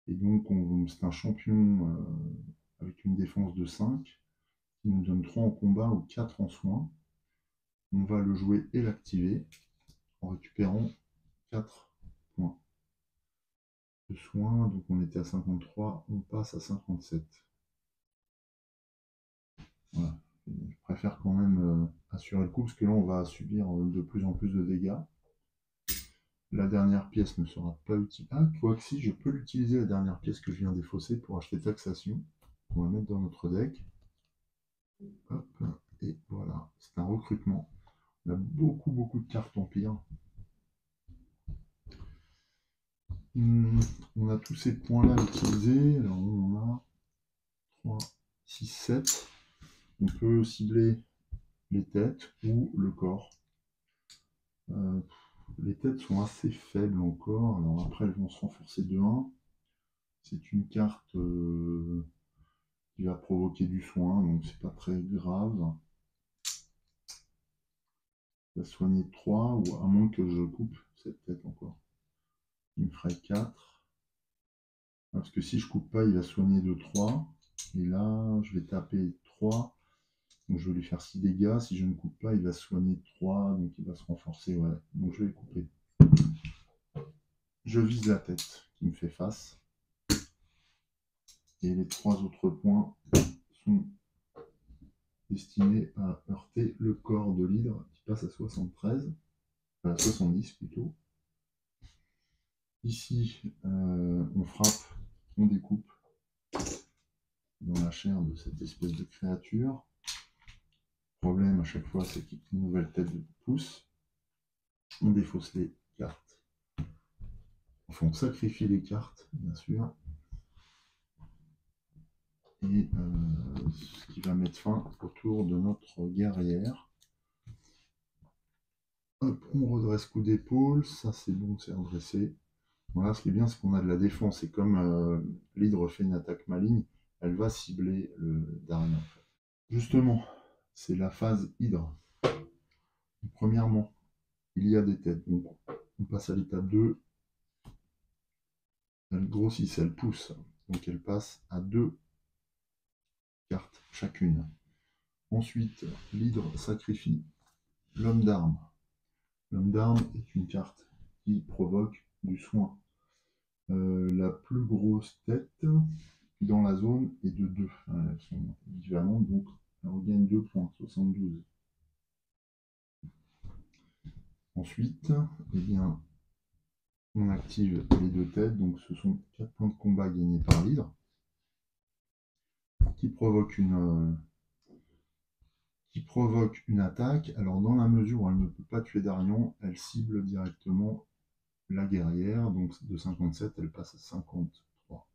Et donc c'est un champion avec une défense de 5 qui nous donne 3 en combat ou 4 en soins. On va le jouer et l'activer en récupérant 4 points de soins. Donc on était à 53, on passe à 57. Voilà. Je préfère quand même assurer le coup parce que là on va subir de plus en plus de dégâts. La dernière pièce ne sera pas utile. Ah, quoique si, je peux l'utiliser la dernière pièce que je viens défausser pour acheter taxation. On va mettre dans notre deck. Hop, et voilà, c'est un recrutement. On a beaucoup de cartes empire. On a tous ces points-là à utiliser. Alors on en a 3, 6, 7. On peut cibler les têtes ou le corps. Les têtes sont assez faibles encore. Alors après, elles vont se renforcer de 1. C'est une carte qui va provoquer du soin, donc c'est pas très grave. Il va soigner 3, ou à moins que je coupe cette tête encore. Il me ferait 4. Parce que si je coupe pas, il va soigner de 3. Et là, je vais taper 3. Donc je vais lui faire 6 dégâts. Si je ne coupe pas, il va soigner 3. Donc il va se renforcer. Ouais. Donc je vais le couper. Je vise la tête qui me fait face. Et les 3 autres points sont destinés à heurter le corps de l'hydre qui passe à 73. Enfin 70 plutôt. Ici, on frappe, on découpe dans la chair de cette espèce de créature. Le problème à chaque fois, c'est qu'une nouvelle tête pousse. On défausse les cartes. Enfin, on sacrifie les cartes, bien sûr. Et ce qui va mettre fin au tour de notre guerrière. Hop, on redresse coup d'épaule. Ça, c'est bon, c'est redressé. Voilà, ce qui est bien, c'est qu'on a de la défense. Et comme l'hydre fait une attaque maligne, elle va cibler le Darien. Justement, c'est la phase hydre. Premièrement, il y a des têtes. Donc, on passe à l'étape 2. Elle grossit, elle pousse. Donc, elle passe à 2 cartes chacune. Ensuite, l'hydre sacrifie l'homme d'armes. L'homme d'armes est une carte qui provoque du soin. La plus grosse tête dans la zone est de 2. Elles sont équivalentes, donc elle regagne 2 points, 72. Ensuite, eh bien, on active les 2 têtes, donc ce sont 4 points de combat gagnés par l'hydre, qui provoque qui provoque une attaque. Alors, dans la mesure où elle ne peut pas tuer Darion, elle cible directement la guerrière. Donc, de 57, elle passe à 53.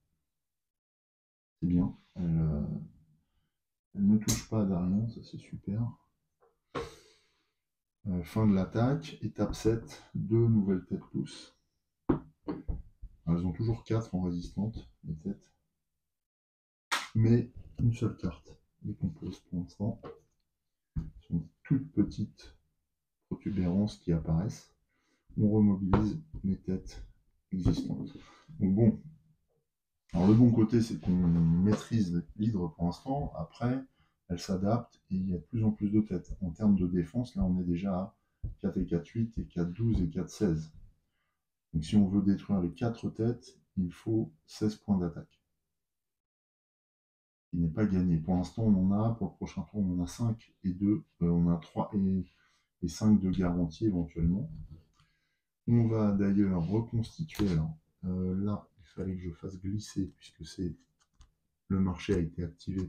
C'est bien. Elle ne touche pas à Darion, ça c'est super. Fin de l'attaque. Étape 7, 2 nouvelles têtes pousses. Elles ont toujours 4 en résistante, les têtes. Mais une seule carte les compose pour l'instant. Ce sont des toutes petites protubérances qui apparaissent. On remobilise les têtes existantes. Donc bon, alors le bon côté c'est qu'on maîtrise l'hydre pour l'instant. Après, elle s'adapte et il y a de plus en plus de têtes. En termes de défense, là on est déjà à 4 et 4, 8 et 4, 12 et 4, 16. Donc si on veut détruire les 4 têtes, il faut 16 points d'attaque. Il n'est pas gagné. Pour l'instant, on en a, pour le prochain tour, on en a 5 et 2. On a 3 et 5 de garantie éventuellement. On va d'ailleurs reconstituer. Alors, là, il fallait que je fasse glisser, puisque le marché a été activé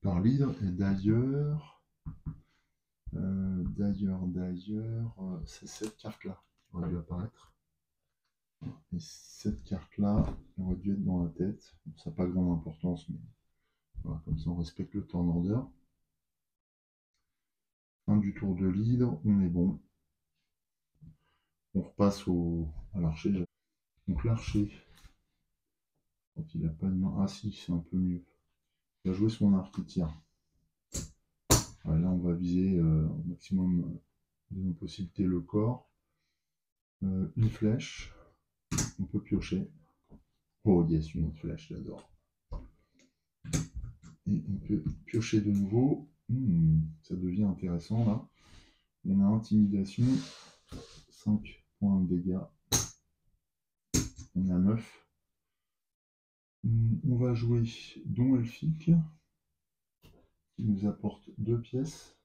par l'hydre. Et d'ailleurs, c'est cette carte-là qui aurait dû apparaître. Et cette carte-là aurait dû être dans la tête. Ça n'a pas grande importance, mais voilà, comme ça on respecte le turn order. Fin du tour de l'hydre, on est bon. On repasse à l'archer. Donc l'archer, quand il n'a pas de main. Ah si, c'est un peu mieux. Il va jouer son arc qui tire. Voilà, là on va viser au maximum de nos possibilités le corps. Une flèche. On peut piocher. Oh yes, une autre flèche, j'adore. Et on peut piocher de nouveau. Ça devient intéressant là. On a intimidation. 5 points de dégâts. On a 9. On va jouer Don Elfique, qui nous apporte 2 pièces.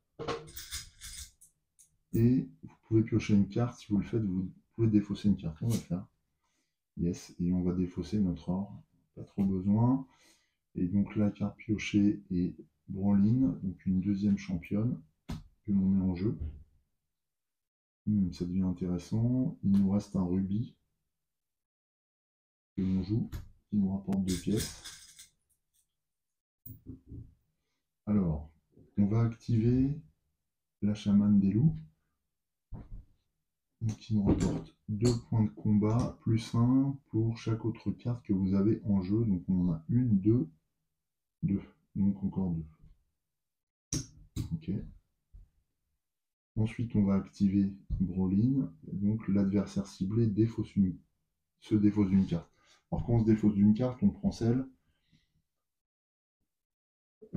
Et vous pouvez piocher une carte. Si vous le faites, vous pouvez défausser une carte. On va le faire. Yes, et on va défausser notre or. Pas trop besoin. Et donc la carte piochée est Brolin, donc une deuxième championne que l'on met en jeu. Ça devient intéressant. Il nous reste un rubis que l'on joue, qui nous rapporte 2 pièces. Alors, on va activer la chamane des loups, qui nous rapporte 2 points de combat, plus 1 pour chaque autre carte que vous avez en jeu. Donc on en a 1, 2, 2. Donc encore 2. Ok. Ensuite, on va activer Brolin. Donc l'adversaire ciblé se défausse d'une carte. Alors quand on se défausse d'une carte, on prend celle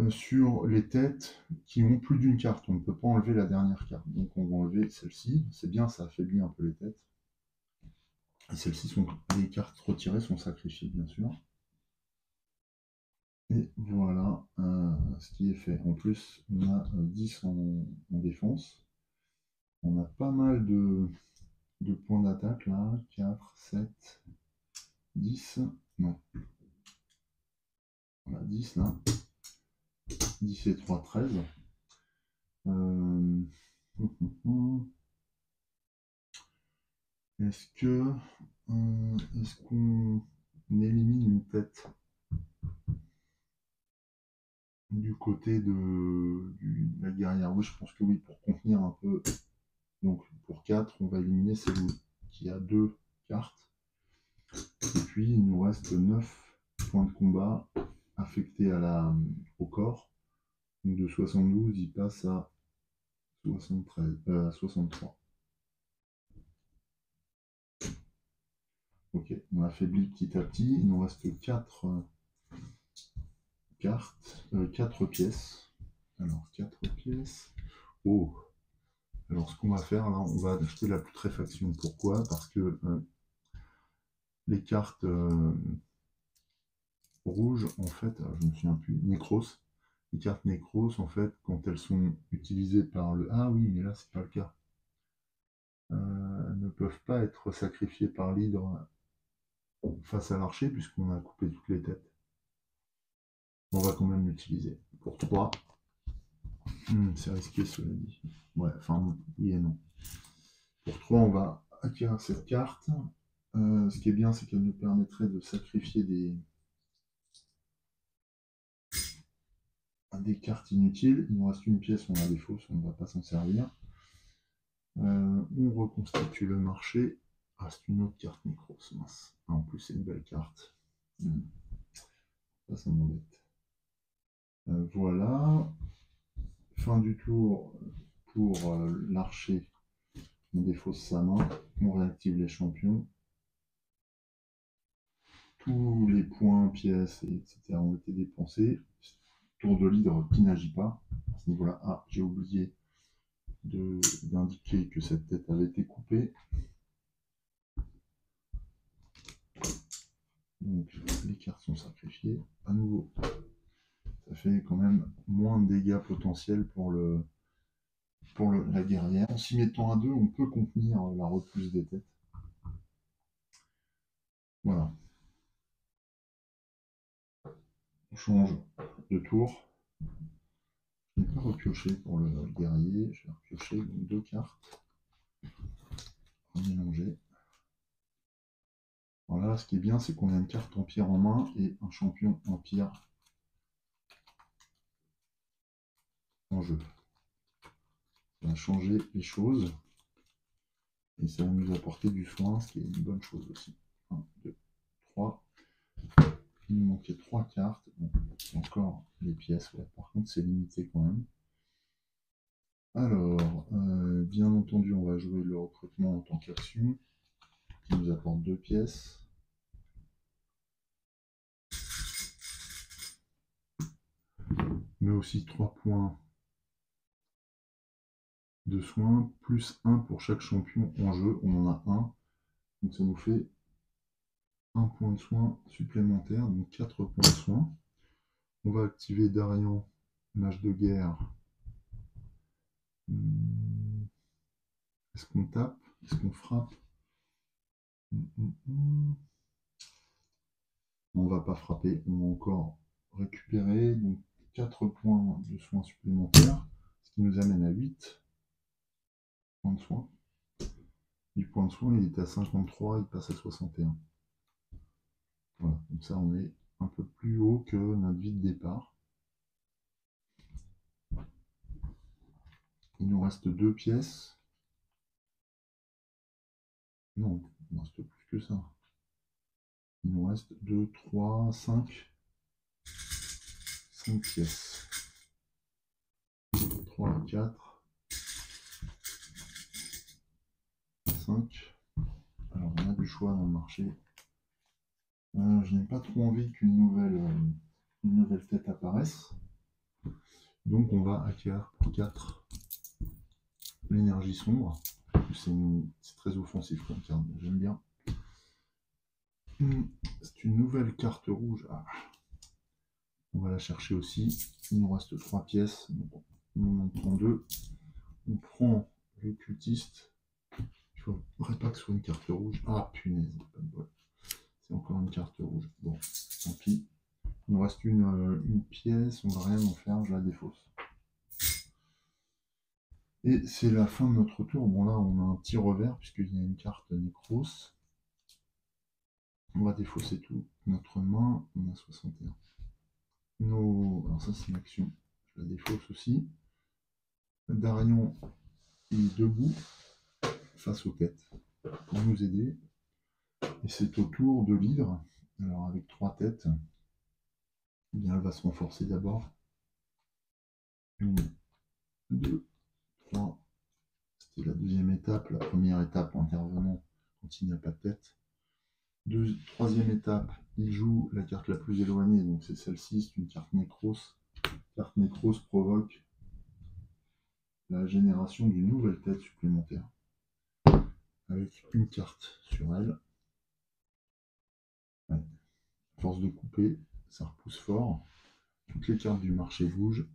sur les têtes qui ont plus d'une carte. On ne peut pas enlever la dernière carte. Donc on va enlever celle-ci. C'est bien, ça affaiblit un peu les têtes. Et celles-ci les cartes retirées sont sacrifiées, bien sûr. Et voilà ce qui est fait. En plus, on a 10 en défense. On a pas mal de points d'attaque là. 4, 7, 10. Non. On a 10 là. 10 et 3, 13. Est-ce qu'on élimine une tête du côté de la guerrière? Oui, je pense que oui, pour contenir un peu. Donc pour 4, on va éliminer celle qui a 2 cartes. Et puis il nous reste 9 points de combat affectés au corps. Donc de 72, il passe à 63. Ok, on affaiblit petit à petit. Il nous reste 4 cartes, 4 pièces. Alors 4 pièces. Oh! Alors ce qu'on va faire là, on va acheter la putréfaction. Pourquoi? Parce que les cartes rouges, en fait, je ne me souviens plus, Nécros. Les cartes Nécros, en fait, quand elles sont utilisées par le... Ah oui, mais là, c'est pas le cas. Elles ne peuvent pas être sacrifiées par l'hydre face à l'archer, puisqu'on a coupé toutes les têtes. On va quand même l'utiliser. Pour 3. C'est risqué cela dit. Ouais, enfin oui et non. Pour 3, on va acquérir cette carte. Ce qui est bien, c'est qu'elle nous permettrait de sacrifier des cartes inutiles. Il nous reste une pièce, on a des fausses, on ne va pas s'en servir. On reconstitue le marché. Ah, c'est une autre carte Necros, mince. Ah, en plus, c'est une belle carte. Ça m'embête. Voilà. Fin du tour pour l'archer. On défausse sa main. On réactive les champions. Tous les points, pièces, etc. ont été dépensés. Tour de l'hydre qui n'agit pas. À ce niveau-là, ah, j'ai oublié d'indiquer que cette tête avait été coupée. Donc les cartes sont sacrifiées. À nouveau, ça fait quand même moins de dégâts potentiels pour la guerrière. En s'y mettant à 2, on peut contenir la repousse des têtes. Voilà. On change de tour. Je n'ai pas repioché pour le guerrier. Je vais repiocher donc 2 cartes. Mélanger. Voilà, ce qui est bien, c'est qu'on a une carte empire en main et un champion empire en jeu. Ça va changer les choses et ça va nous apporter du soin, ce qui est une bonne chose aussi. 1, 2, 3. Il nous manquait 3 cartes. Bon, encore les pièces, ouais. Par contre, c'est limité quand même. Alors, bien entendu, on va jouer le recrutement en tant qu'action, qui nous apporte 2 pièces. Mais aussi 3 points de soins, plus 1 pour chaque champion en jeu. On en a 1. Donc ça nous fait 1 point de soin supplémentaire, donc 4 points de soin. On va activer Darian, mage de guerre. Est-ce qu'on tape? Est-ce qu'on frappe? On ne va pas frapper, on va encore récupérer donc 4 points de soins supplémentaires, ce qui nous amène à 8 points de soins. 8 points de soins, il était à 53, il passe à 61. Voilà, donc ça on est un peu plus haut que notre vie de départ. Il nous reste 2 pièces. Non, il nous reste plus que ça. Il nous reste 2, 3, 5. 5 pièces. 3, 4, 5. Alors on a du choix dans le marché. Je n'ai pas trop envie qu'une nouvelle tête apparaisse. Donc on va acquérir pour 4 l'énergie sombre. C'est très offensif comme carte, j'aime bien. C'est une nouvelle carte rouge. Ah. On va la chercher aussi. Il nous reste 3 pièces. Donc on en prend 2. On prend le cultiste. Il ne faudrait pas que ce soit une carte rouge. Ah punaise, pas de bol. C'est encore une carte rouge. Bon, tant pis. Il nous reste une pièce, on va rien en faire, je la défausse. Et c'est la fin de notre tour. Bon là, on a un petit revers puisqu'il y a une carte Necros. On va défausser tout. Notre main, on a 61. Alors ça, c'est une action. Je la défausse aussi. Darion est debout face aux têtes pour nous aider. Et c'est au tour de l'hydre. Alors avec 3 têtes, eh bien, elle va se renforcer d'abord. 1, 2, 3. C'était la deuxième étape. La première étape, intervenant quand il n'y a pas de tête. Troisième étape, il joue la carte la plus éloignée, donc c'est celle-ci, c'est une carte Necros. Carte Necros provoque la génération d'une nouvelle tête supplémentaire, avec une carte sur elle. Ouais. Force de couper, ça repousse fort. Toutes les cartes du marché bougent.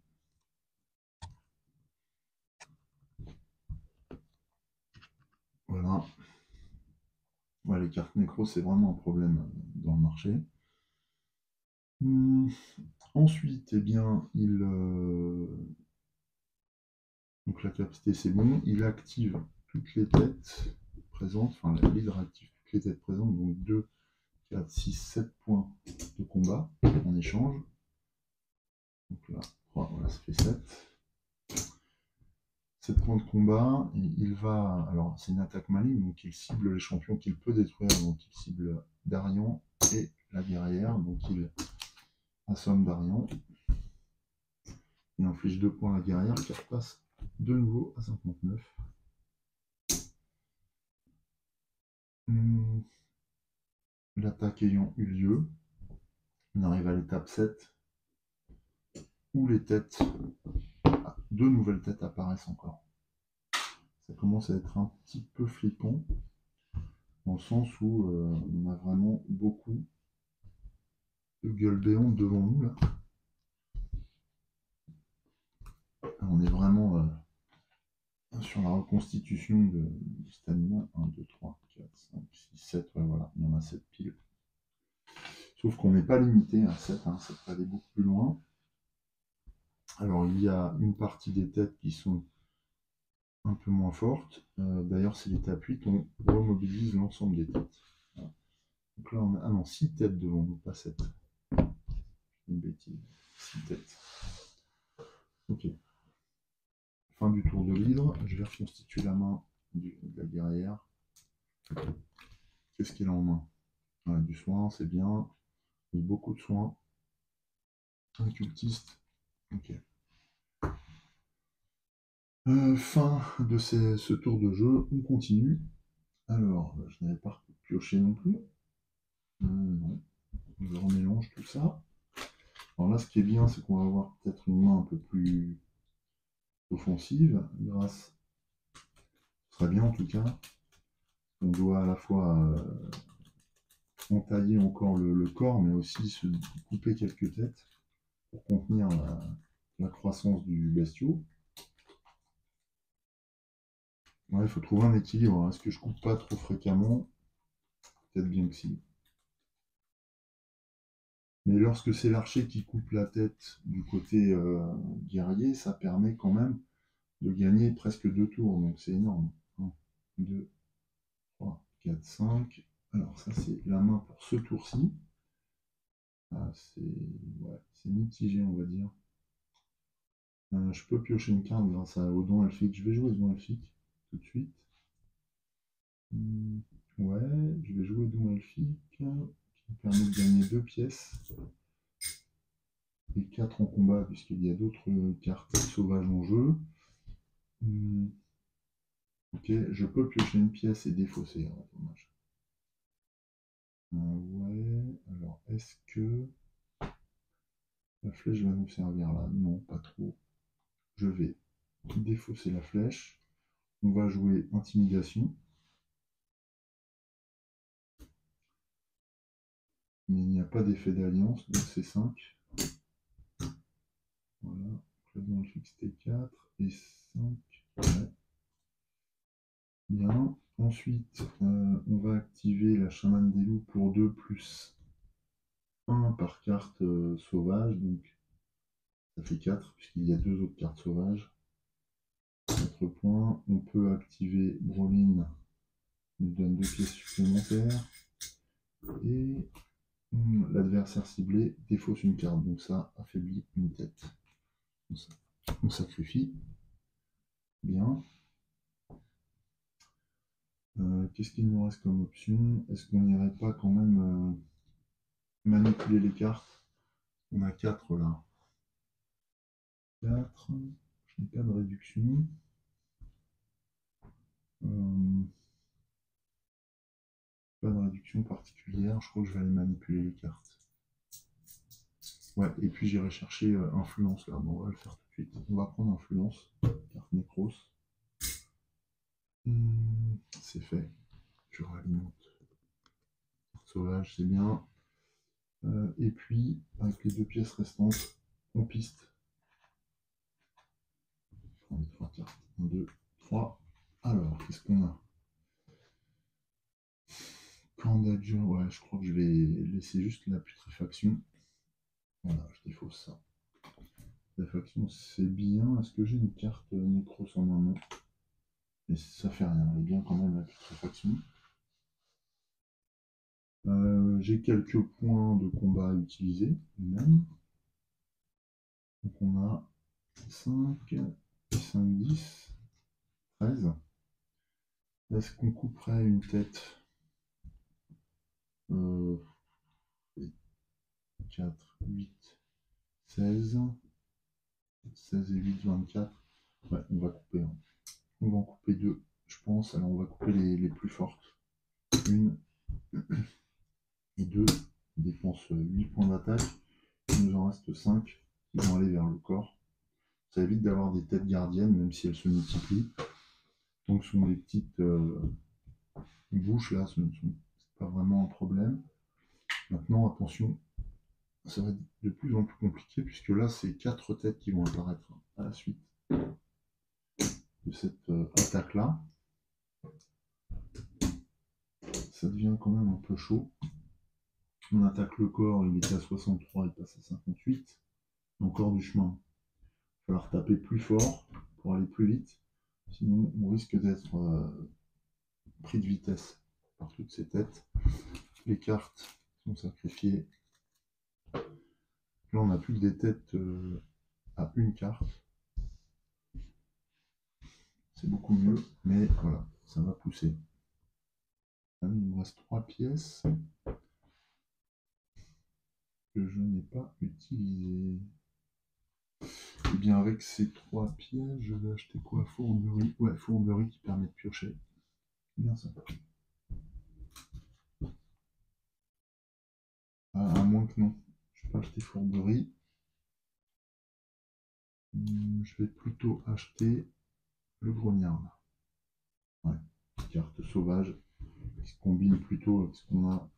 Voilà. Ouais, les cartes Necros, c'est vraiment un problème dans le marché. Ensuite, eh bien, donc la capacité c'est bon, il active toutes les têtes présentes, enfin l'hydre active toutes les têtes présentes, donc 2, 4, 6, 7 points de combat en échange. Donc là, 3, voilà, ça fait 7. 7 points de combat, et il va. Alors, c'est une attaque maligne, donc il cible les champions qu'il peut détruire, donc il cible Darian et la guerrière, donc il assomme Darian. Il inflige 2 points à la guerrière qui repasse de nouveau à 59. L'attaque ayant eu lieu, on arrive à l'étape 7, où les têtes, 2 nouvelles têtes apparaissent encore. Ça commence à être un petit peu flippant, dans le sens où on a vraiment beaucoup de gueules béantes devant nous là. On est vraiment sur la reconstitution de cet animal. 1, 2, 3, 4, 5, 6, 7, ouais, voilà, il y en a 7 piles. Sauf qu'on n'est pas limité à 7, hein, ça peut aller beaucoup plus loin. Alors il y a une partie des têtes qui sont un peu moins fortes. D'ailleurs, c'est l'étape 8, on remobilise l'ensemble des têtes. Voilà. Donc là, on a 6 têtes devant nous, pas 7. Une bêtise. 6 têtes. Ok. Fin du tour de l'hydre. Je vais reconstituer la main de la guerrière. Qu'est-ce qu'il a en main? Ouais, du soin, c'est bien. Il y a beaucoup de soins. Un cultiste. Ok. Fin de ce tour de jeu. On continue. Alors, je n'avais pas pioché non plus. Non. Je remélange tout ça. Alors là, ce qui est bien, c'est qu'on va avoir peut-être une main un peu plus offensive, grâce. Ce serait bien en tout cas. On doit à la fois entailler encore le corps, mais aussi se couper quelques têtes pour contenir la croissance du bestiau. Ouais, il faut trouver un équilibre. Hein. Est-ce que je coupe pas trop fréquemment? Peut-être bien que si. Mais lorsque c'est l'archer qui coupe la tête du côté guerrier, ça permet quand même de gagner presque 2 tours. Donc c'est énorme. 1, 2, 3, 4, 5. Alors ça c'est la main pour ce tour-ci. Ah, c'est mitigé on va dire. Je peux piocher une carte grâce au don elfique. Je vais jouer don elfique tout de suite. Ouais, je vais jouer don elfique qui me permet de gagner 2 pièces. Et 4 en combat puisqu'il y a d'autres cartes sauvages en jeu. Ok, je peux piocher une pièce et défausser. Ah, dommage. Ouais, alors est-ce que la flèche va nous servir là? Non, pas trop. Je vais défausser la flèche. On va jouer intimidation. Mais il n'y a pas d'effet d'alliance, donc c'est 5. Voilà, classement fixe T4 et 5. Ouais. Bien. Ensuite, on va activer la chamane des loups pour 2 plus 1 par carte sauvage. Donc ça fait 4, puisqu'il y a 2 autres cartes sauvages. 4 points. On peut activer Brolin, qui nous donne 2 pièces supplémentaires. Et l'adversaire ciblé défausse une carte, donc ça affaiblit une tête. On sacrifie. Bien. Qu'est-ce qu'il nous reste comme option? Est-ce qu'on n'irait pas quand même manipuler les cartes? On a 4 là. 4. Je n'ai pas de réduction. Pas de réduction particulière. Je crois que je vais aller manipuler les cartes. Ouais, et puis j'irai chercher influence là. Bon, on va le faire tout de suite. On va prendre influence. Carte Necros. C'est fait. Je réalimente. Carte sauvage, c'est bien. Et puis, avec les 2 pièces restantes, on piste. On met 3 cartes. 1, 2, 3. Alors, qu'est-ce qu'on a? Candadure, ouais, je crois que je vais laisser juste la putréfaction. Voilà, je défausse ça. La faction, c'est bien. Est-ce que j'ai une carte Nécros en main? Non. Et ça fait rien, elle est bien quand même la putréfaction. J'ai quelques points de combat à utiliser, même. Donc on a 5, 5, 10, 13. Est-ce qu'on couperait une tête 4, 8, 16. 16 et 8, 24. Ouais, on va couper. Hein. On va en couper 2, je pense. Alors on va couper les plus fortes. 1 et 2. On dépense 8 points d'attaque. Il nous en reste 5 qui vont aller vers le corps. Ça évite d'avoir des têtes gardiennes, même si elles se multiplient. Donc ce sont des petites bouches là, c'est pas vraiment un problème. Maintenant, attention, ça va être de plus en plus compliqué, puisque là, c'est 4 têtes qui vont apparaître à la suite de cette attaque-là. Ça devient quand même un peu chaud. On attaque le corps, il était à 63, il passe à 58. Encore du chemin. Il va falloir taper plus fort pour aller plus vite. Sinon, on risque d'être pris de vitesse par toutes ces têtes. Les cartes sont sacrifiées. Là, on n'a plus que des têtes à une carte. C'est beaucoup mieux, mais voilà, ça va pousser. Ah oui, il me reste 3 pièces que je n'ai pas utilisées. Et bien avec ces 3 pièces, je vais acheter quoi? Fourberie. Ouais, fourberie qui permet de piocher. Bien ça. À moins que non. Je vais pas acheter fourberie. Je vais plutôt acheter le grognard. Ouais, carte sauvage qui se combine plutôt avec ce qu'on a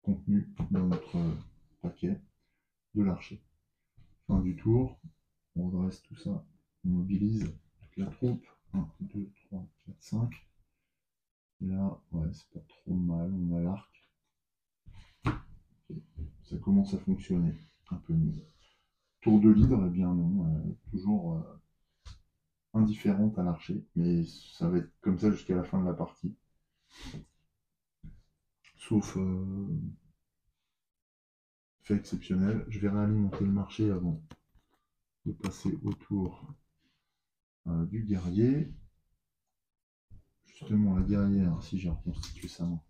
contenu dans notre paquet de l'archer. Fin du tour, on redresse tout ça, on mobilise toute la troupe. 1, 2, 3, 4, 5. Et là, ouais, c'est pas trop mal, on a l'arc. Okay. Ça commence à fonctionner un peu mieux. Tour de l'hydre, eh bien non, toujours indifférente à l'archer, mais ça va être comme ça jusqu'à la fin de la partie. Sauf fait exceptionnel. Je vais réalimenter le marché avant de passer au tour du guerrier. Justement, la guerrière, si j'ai reconstitué sa main.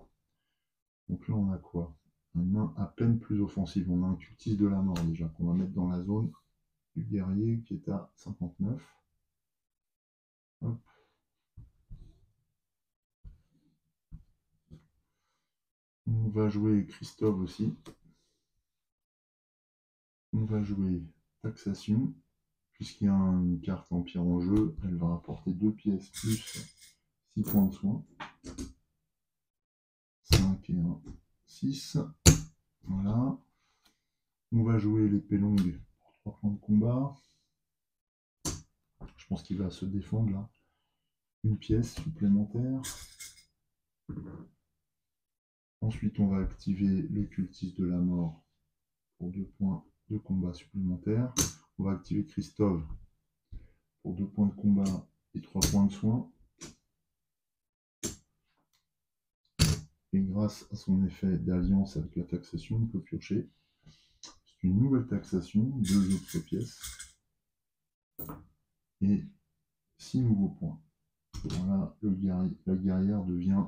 Donc là, on a quoi? Une main à peine plus offensive. On a un cultiste de la mort déjà qu'on va mettre dans la zone du guerrier qui est à 59. Hop. On va jouer Christophe aussi. On va jouer taxation. Puisqu'il y a une carte empire en jeu, elle va rapporter 2 pièces plus 6 points de soin. 5 et 1, 6. Voilà. On va jouer l'épée longue pour 3 points de combat. Je pense qu'il va se défendre là. Une pièce supplémentaire. Ensuite, on va activer le cultiste de la mort pour 2 points de combat supplémentaires. On va activer Christophe pour 2 points de combat et 3 points de soin. Et grâce à son effet d'alliance avec la taxation, on peut piocher. C'est une nouvelle taxation, 2 autres pièces. Et 6 nouveaux points. Voilà, la guerrière devient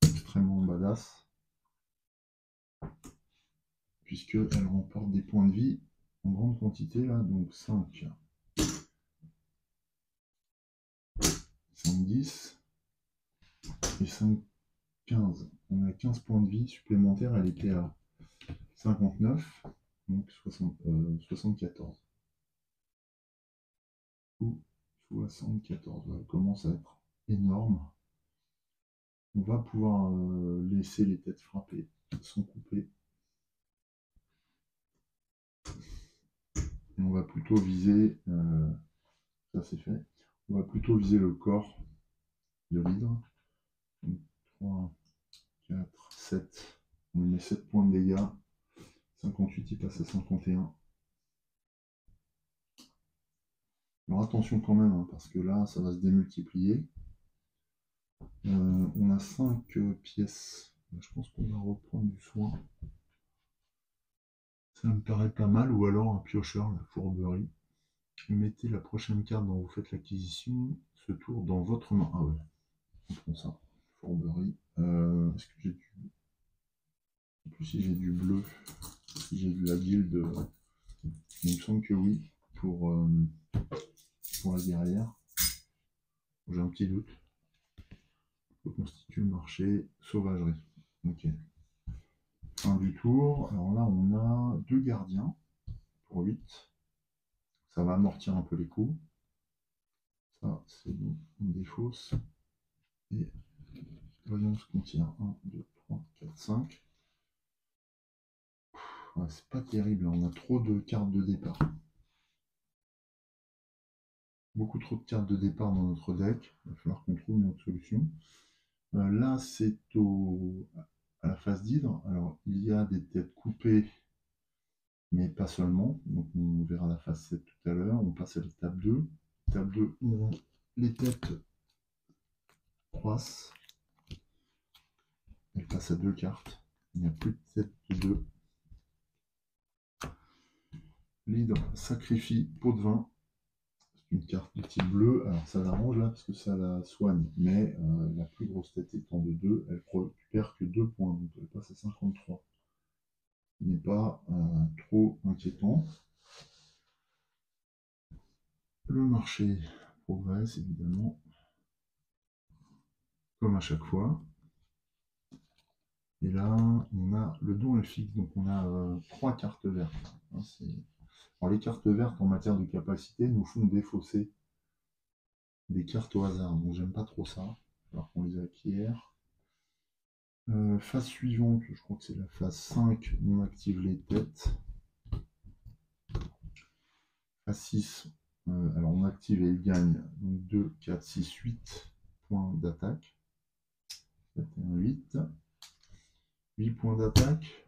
extrêmement badass. Puisqu'elle remporte des points de vie en grande quantité, là, donc 5, 5, 10 et 5, 15. On a 15 points de vie supplémentaires, elle était à 59, donc 74. Ou 74, elle commence à être énorme. On va pouvoir laisser les têtes frappées sans couper. Et on va plutôt viser, ça c'est fait, on va plutôt viser le corps de l'hydre. 3, 4, 7. On met 7 points de dégâts. 58, il passe à 51. Alors attention quand même, hein, parce que là, ça va se démultiplier. On a 5 pièces. Je pense qu'on va reprendre du soin. Ça me paraît pas mal, ou alors un piocheur, la fourberie. Mettez la prochaine carte dont vous faites l'acquisition, ce tour dans votre main. Ah ouais, on prend ça. Fourberie. Est-ce que j'ai du... En plus, si j'ai du bleu, si j'ai de la guilde, il me semble que oui, pour la guerrière. J'ai un petit doute. Constitue le marché, sauvagerie. Ok. Fin du tour. Alors là, on a 2 gardiens pour 8. Ça va amortir un peu les coups. Ça, c'est bon. On défausse. Et voyons ce qu'on tire. 1, 2, 3, 4, 5. Ouais, c'est pas terrible. On a trop de cartes de départ. Beaucoup trop de cartes de départ dans notre deck. Il va falloir qu'on trouve une autre solution. Là, c'est à la phase d'hydre. Alors, il y a des têtes coupées, mais pas seulement. Donc, on verra la phase 7 tout à l'heure. On passe à l'étape 2. Étape 2, les têtes croissent. Elles passent à 2 cartes. Il n'y a plus de tête de 2. L'hydre sacrifie pot de vin. C'est une carte de type bleu. Alors, ça l'arrange là parce que ça la soigne. Mais la plus grosse tête étant de 2, elle récupère que 2 points. Donc, elle passe à 53. Ce n'est pas trop inquiétant. Le marché progresse évidemment, comme à chaque fois. Et là, on a le don elfique, donc on a 3 cartes vertes. Alors, les cartes vertes en matière de capacité nous font défausser des cartes au hasard, donc j'aime pas trop ça, alors qu'on les acquiert. Phase suivante, je crois que c'est la phase 5, on active les têtes. Phase 6, alors on active et il gagne donc 2, 4, 6, 8 points d'attaque. 8. 8 points d'attaque.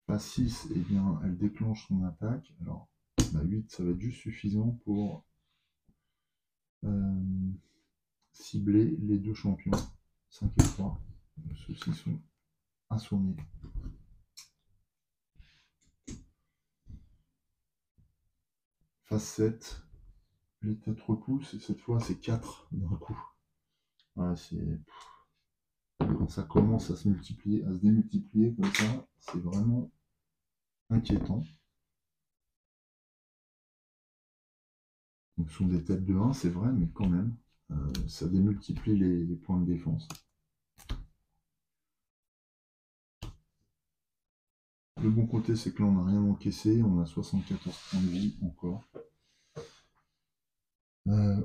Phase 6, eh bien, elle déclenche son attaque. Alors, 8, ça va être juste suffisant pour cibler les 2 champions. 5 et 3. Ceux-ci sont assommés. Phase 7, les têtes repoussent, et cette fois, c'est 4 d'un coup. Ouais, quand ça commence à se multiplier, à se démultiplier comme ça, c'est vraiment inquiétant. Donc, ce sont des têtes de 1, c'est vrai, mais quand même, ça démultiplie les points de défense. Le bon côté, c'est que là, on n'a rien encaissé, on a 74 points de vie encore.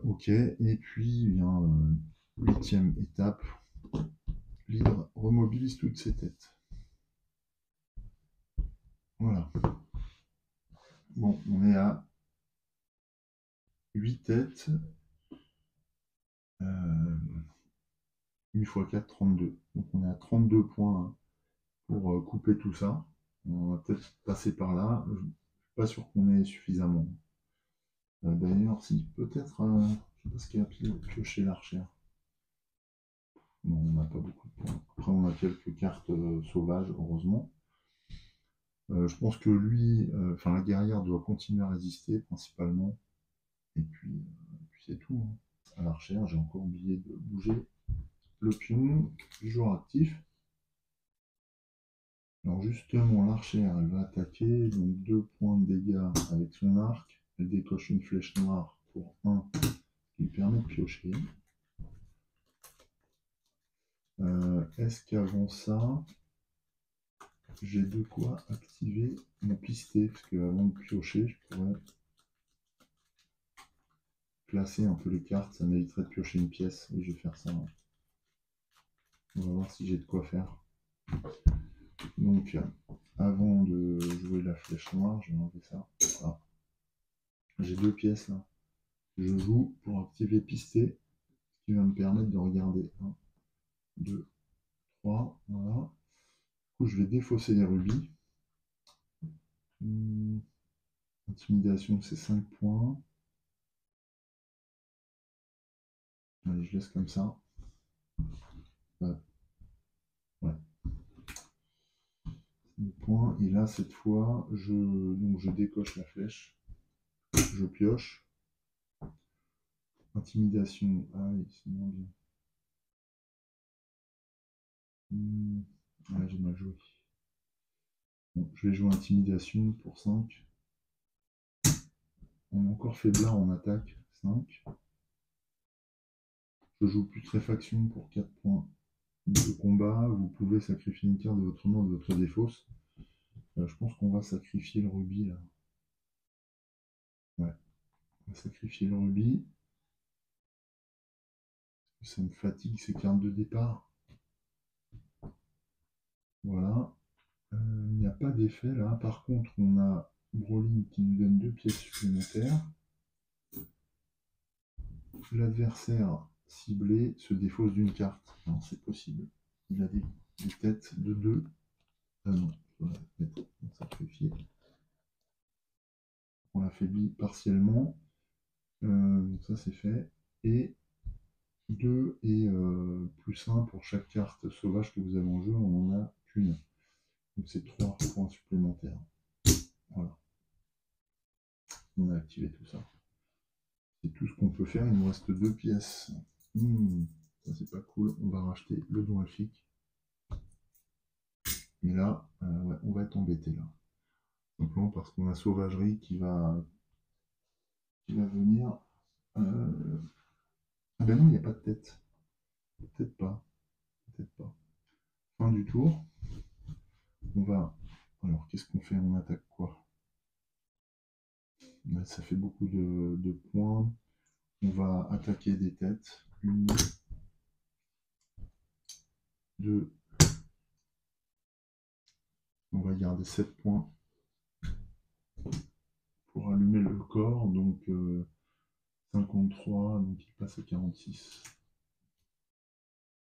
Ok, et puis, il y a 8e étape, l'hydre remobilise toutes ses têtes. Voilà. Bon, on est à 8 têtes. 8 x 4, 32. Donc on est à 32 points pour couper tout ça. On va peut-être passer par là. Je ne suis pas sûr qu'on ait suffisamment. D'ailleurs, si, peut-être, je ne sais pas ce qu'il y a pioché l'archère. Non, on n'a pas beaucoup de points. Après, on a quelques cartes sauvages, heureusement. Je pense que lui, la guerrière doit continuer à résister, principalement. Et puis c'est tout. À l'archère, j'ai encore oublié de bouger le pion, toujours actif. Alors justement, l'archère, elle va attaquer, donc 2 points de dégâts avec son arc. Elle décoche une flèche noire pour 1, qui lui permet de piocher. Est-ce qu'avant ça, j'ai de quoi activer mon pisté? Parce qu'avant de piocher, je pourrais placer un peu les cartes, ça m'éviterait de piocher une pièce. Et je vais faire ça. On va voir si j'ai de quoi faire. Donc, avant de jouer la flèche noire, je vais enlever ça. Voilà. J'ai 2 pièces là. Je joue pour activer pisté, ce qui va me permettre de regarder 1, 2, 3, voilà. coup, je vais défausser les rubis. Intimidation, c'est 5 points. Allez, je laisse comme ça. Ouais. 5 points. Et là, cette fois, je décoche la flèche. Je pioche. Intimidation. Ah oui, c'est moins bien. Ouais, j'ai mal joué. Bon, je vais jouer intimidation pour 5. On est encore faiblard en attaque. 5. Je joue putréfaction pour 4 points de combat. Vous pouvez sacrifier une carte de votre main de votre défausse. Je pense qu'on va sacrifier le rubis là. Ouais, on va sacrifier le rubis. Ça me fatigue ces cartes de départ. Voilà. Il n'y a pas d'effet là. Par contre, on a Brawling qui nous donne 2 pièces supplémentaires. L'adversaire ciblé se défausse d'une carte. Non, c'est possible. Il a des têtes de 2. Ah non, on va mettre sacrifier. On l'affaiblit partiellement. Donc ça c'est fait. Et 2 et plus 1 pour chaque carte sauvage que vous avez en jeu, on n'en a qu'une. Donc c'est 3 points supplémentaires. Voilà. On a activé tout ça. C'est tout ce qu'on peut faire, il nous reste 2 pièces. Ça c'est pas cool, on va racheter le don elfique. Mais là, ouais, on va être embêté là. Simplement parce qu'on a sauvagerie qui va venir. Ah ben non, il n'y a pas de tête. Peut-être pas. Peut-être pas. Fin du tour. On va. Alors, qu'est-ce qu'on fait? On attaque quoi? Là, ça fait beaucoup de points. On va attaquer des têtes. 1, 2. On va garder 7 points pour allumer le corps. Donc 53, donc il passe à 46.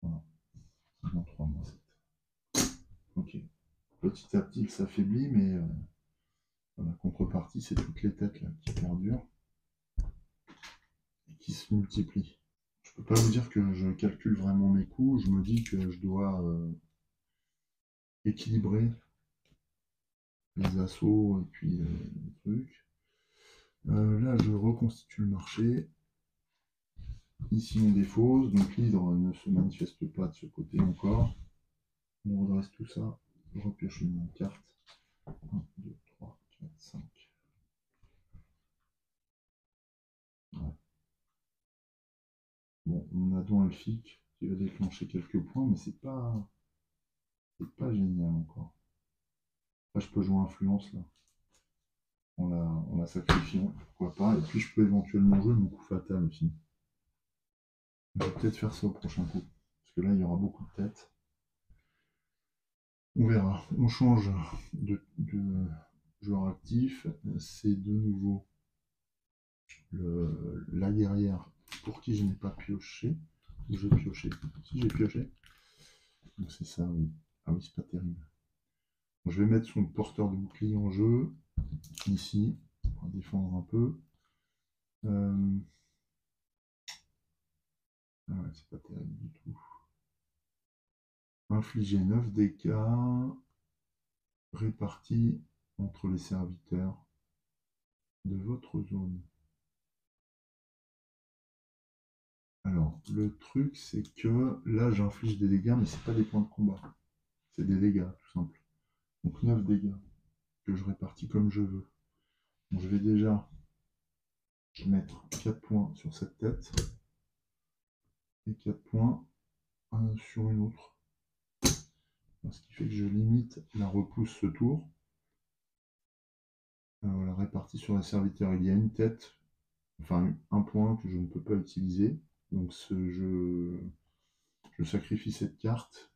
Voilà. 53 moins 7. Ok. Petit à petit, il s'affaiblit, mais la contrepartie, c'est toutes les têtes là, qui perdurent et qui se multiplient. Je peux pas vous dire que je calcule vraiment mes coups. Je me dis que je dois équilibrer les assauts et puis les trucs. Là, je reconstitue le marché. Ici, on défausse, donc l'hydre ne se manifeste pas de ce côté encore. On redresse tout ça. Je repioche une carte. 1, 2, 3, 4, 5. Ouais. Bon, on a don elfique qui va déclencher quelques points, mais c'est pas génial encore. Là, je peux jouer influence là. On la sacrifie, pourquoi pas. Et puis je peux éventuellement jouer mon coup fatal aussi. Je vais peut-être faire ça au prochain coup. Parce que là, il y aura beaucoup de têtes. On verra. On change de joueur actif. C'est de nouveau la guerrière pour qui je n'ai pas pioché. Ou j'ai pioché. Si j'ai pioché. Donc c'est ça, oui. Ah oui, c'est pas terrible. Bon, je vais mettre son porteur de bouclier en jeu. Ici. On va défendre un peu. Ah ouais, c'est pas terrible du tout. Infliger 9 dégâts répartis entre les serviteurs de votre zone. Alors, le truc, c'est que là, j'inflige des dégâts, mais c'est pas des points de combat. C'est des dégâts, tout simple. Donc 9 dégâts que je répartis comme je veux. Donc, je vais déjà mettre 4 points sur cette tête et 4 points sur une autre. Ce qui fait que je limite la repousse ce tour. Voilà, répartie sur les serviteurs. Il y a une tête, enfin un point que je ne peux pas utiliser. Donc je sacrifie cette carte.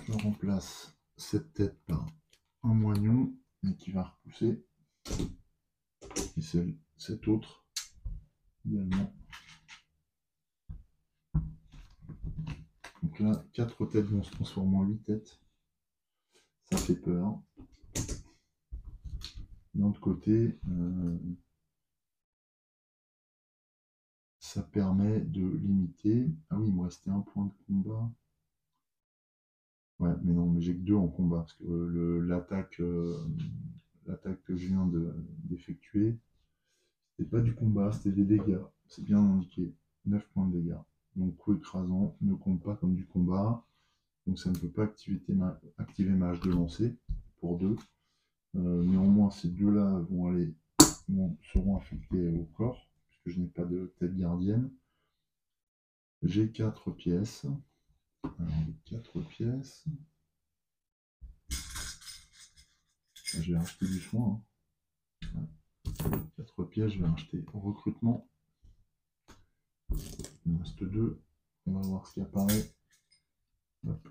Je remplace cette tête par un moignon, mais qui va repousser. Et cette autre également. Donc là, 4 têtes vont se transformer en 8 têtes. Ça fait peur. D'un autre côté, ça permet de limiter. Ah oui, il me restait un point de combat. Ouais, mais non, mais j'ai que 2 en combat, parce que l'attaque que je viens d'effectuer, c'était pas du combat, c'était des dégâts. C'est bien indiqué. 9 points de dégâts. Donc coup écrasant ne compte pas comme du combat. Donc ça ne peut pas activer ma hache de lancer pour 2. Néanmoins, ces 2-là seront affectés au corps, puisque je n'ai pas de tête gardienne. J'ai 4 pièces. Alors, 4 pièces. Je vais acheter du soin. Hein. Ouais. 4 pièces, je vais acheter au recrutement. Il me reste 2. On va voir ce qui apparaît. Hop.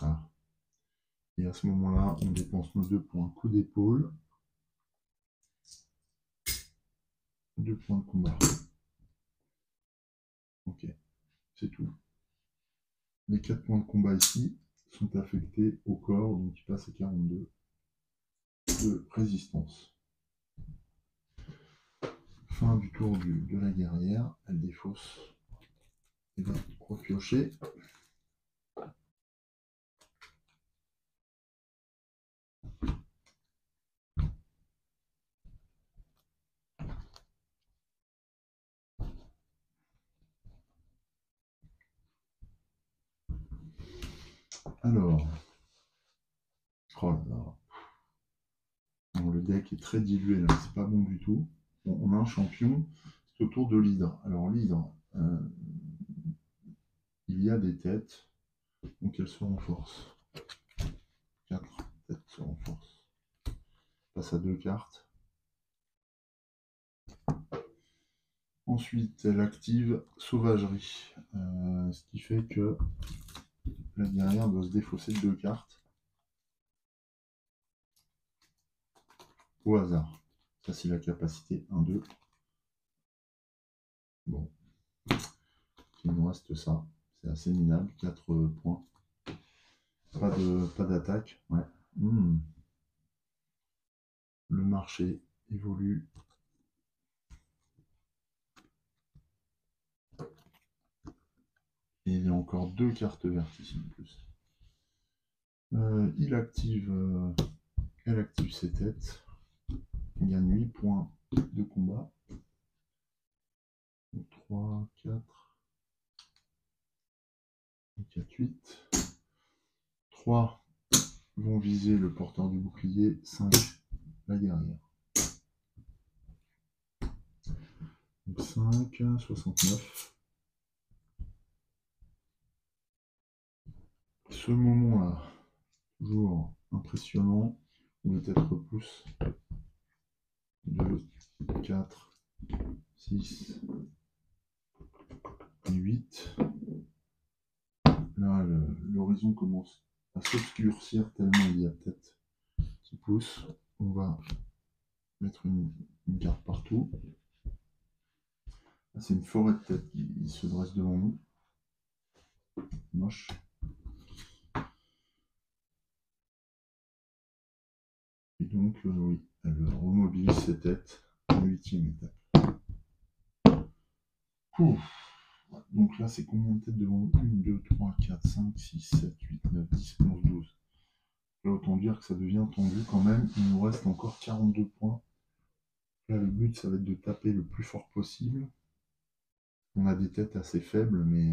Ah. Et à ce moment-là, on dépense nos 2 points. Coup d'épaule. 2 points de combat. Ok, c'est tout. Les 4 points de combat ici sont affectés au corps, donc ils passent à 42 de résistance. Fin du tour de la guerrière, elle défausse. Et va repiocher. Alors, oh là là. Bon, le deck est très dilué là, c'est pas bon du tout. Bon, on a un champion, c'est au tour de l'hydre. Alors l'hydre, il y a des têtes, donc elles se renforcent. 4 têtes se renforcent. Passe à 2 cartes. Ensuite, elle active Sauvagerie, ce qui fait que la guerrière doit se défausser de 2 cartes. Au hasard. Ça, c'est la capacité 1-2. Bon. Il nous reste ça. C'est assez minable. 4 points. Pas d'attaque. Ouais. Le marché évolue. Et il y a encore 2 cartes vertes ici en plus. Elle active ses têtes. Il gagne 8 points de combat. 3, 4, 4, 8. 3 vont viser le porteur du bouclier. 5, la guerrière. Donc 5, 69. Ce moment-là, toujours impressionnant, où les têtes repoussent. 2, 4, 6, 8. Là, l'horizon commence à s'obscurcir tellement il y a tête qui pousse. On va mettre une carte partout. C'est une forêt de têtes qui se dresse devant nous. Moche. Et donc, oui, elle remobilise ses têtes à la 8e étape. Ouf. Donc là, c'est combien de têtes devant nous? 1, 2, 3, 4, 5, 6, 7, 8, 9, 10, 11, 12. Là, autant dire que ça devient tendu quand même. Il nous reste encore 42 points. Là, le but, ça va être de taper le plus fort possible. On a des têtes assez faibles, mais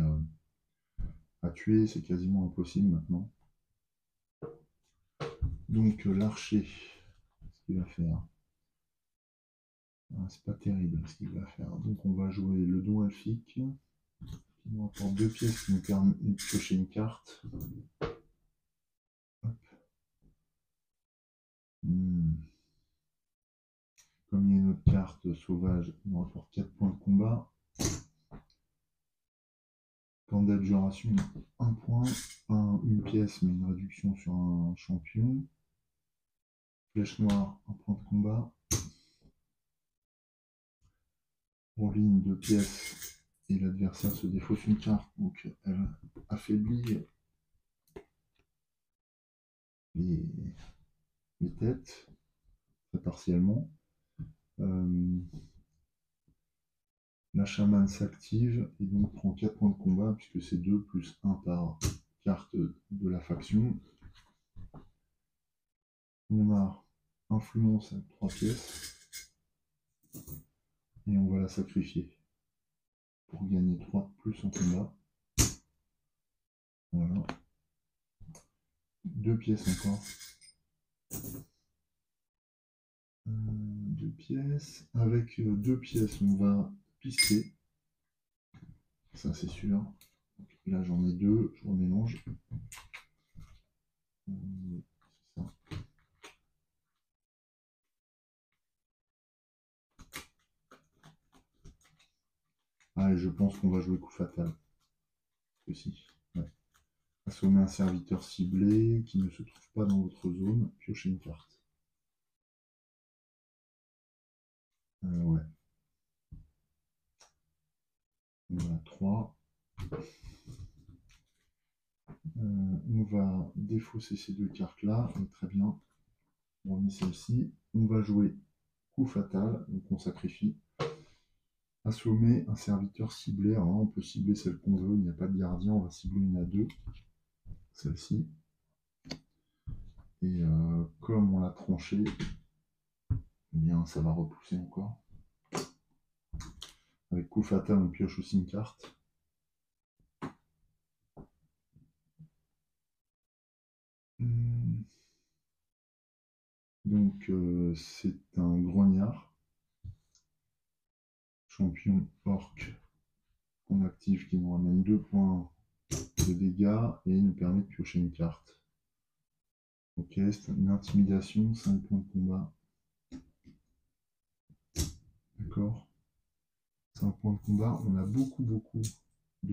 à tuer, c'est quasiment impossible maintenant. Donc, l'archer, ce qu'il va faire. Ah, c'est pas terrible ce qu'il va faire. Donc, on va jouer le don elfique. Qui nous apporte 2 pièces qui nous permettent de piocher une carte. Comme il y a une autre carte sauvage, il nous rapporte 4 points de combat. Temps d'adjuration, 1 point. Une pièce, mais une réduction sur un champion. Flèche noire, 1 point de combat. ligne 2 pièces et l'adversaire se défausse une carte, donc elle affaiblit les têtes, très partiellement. La chamane s'active et donc prend 4 points de combat, puisque c'est 2 plus 1 par carte de la faction. On a influence avec 3 pièces. Et on va la sacrifier pour gagner 3 de plus en combat. Voilà. 2 pièces encore. 2 pièces. Avec 2 pièces, on va pister. Ça, c'est sûr. Donc, là, j'en ai 2. Je remélange. C'est ça. Ah, et je pense qu'on va jouer coup fatal. Aussi. Ouais. Assommer un serviteur ciblé qui ne se trouve pas dans votre zone. Piocher une carte. Ouais. Voilà, 3. On va défausser ces 2 cartes-là. Très bien. On remet celle-ci. On va jouer coup fatal. Donc on sacrifie. Assommer un serviteur ciblé. Alors là, on peut cibler celle qu'on veut. Il n'y a pas de gardien. On va cibler une à 2. Celle-ci. Et comme on l'a tranché, eh bien ça va repousser encore. Avec coup fatal, on pioche aussi une carte. Donc c'est un grognard. Champion orc qu'on active, qui nous ramène 2 points de dégâts et nous permet de piocher une carte. Ok, c'est une intimidation, 5 points de combat. D'accord. 5 points de combat. On a beaucoup de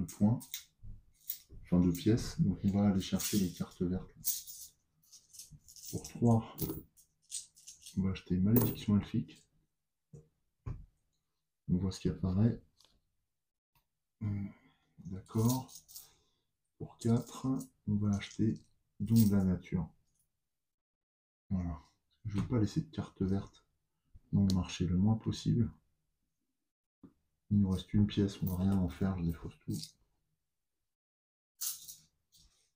points. Enfin de pièces. Donc on va aller chercher les cartes vertes. Pour 3, on va acheter Malédiction Elfique. On voit ce qui apparaît. D'accord. Pour 4, on va acheter Don de la Nature. Voilà. Je ne veux pas laisser de cartes vertes dans le marché le moins possible. Il nous reste une pièce, on ne va rien en faire, je défausse tout.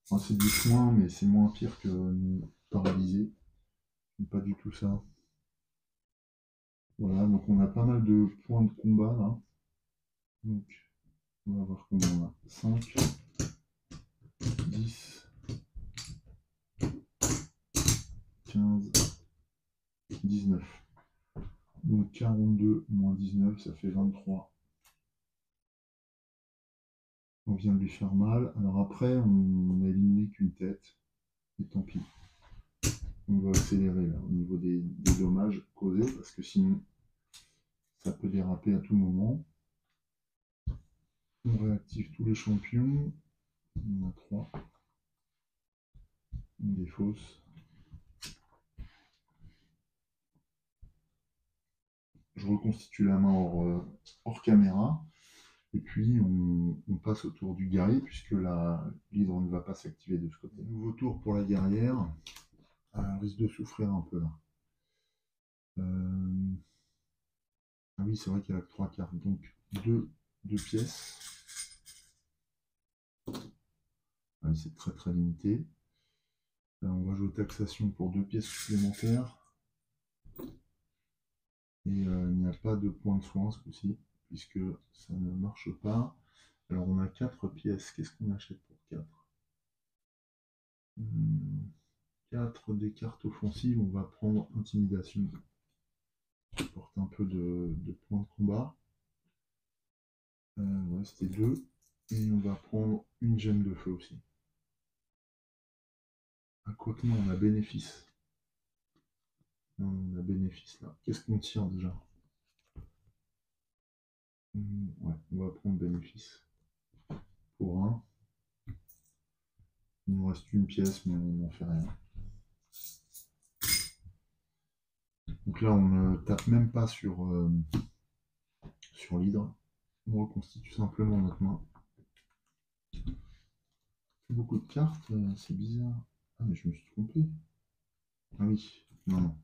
Enfin, c'est du soin, mais c'est moins pire que nous paralyser. Pas du tout ça. Voilà, donc on a pas mal de points de combat là. Donc, on va voir combien on a. 5, 10, 15, 19. Donc 42 moins 19, ça fait 23. On vient de lui faire mal. Alors après, on n'a éliminé qu'une tête. Et tant pis. On va accélérer là, au niveau des dommages causés, parce que sinon, ça peut déraper à tout moment. On réactive tous les champions. On a 3. On défausse. Je reconstitue la main hors caméra. Et puis on passe au tour du guerrier, puisque l'hydre ne va pas s'activer de ce côté. Nouveau tour pour la guerrière. Elle risque de souffrir un peu là. Ah oui, c'est vrai qu'elle a que 3 cartes. Donc 2 pièces. Ah oui, c'est très limité. On va jouer taxation pour 2 pièces supplémentaires. Et il n'y a pas de point de soin ce coup-ci, puisque ça ne marche pas. Alors on a 4 pièces. Qu'est-ce qu'on achète pour 4 4 des cartes offensives. On va prendre intimidation. Ça porte un peu de points de combat. Ouais, c'était 2. Et on va prendre une gemme de feu aussi. À côté, on a bénéfice. On a bénéfice là. Qu'est-ce qu'on tire déjà? Ouais, on va prendre bénéfice. Pour 1. Il nous reste une pièce, mais on n'en fait rien. Donc là, on ne tape même pas sur sur l'hydre. On reconstitue simplement notre main. Beaucoup de cartes, c'est bizarre. Ah, mais je me suis trompé. Ah oui, non.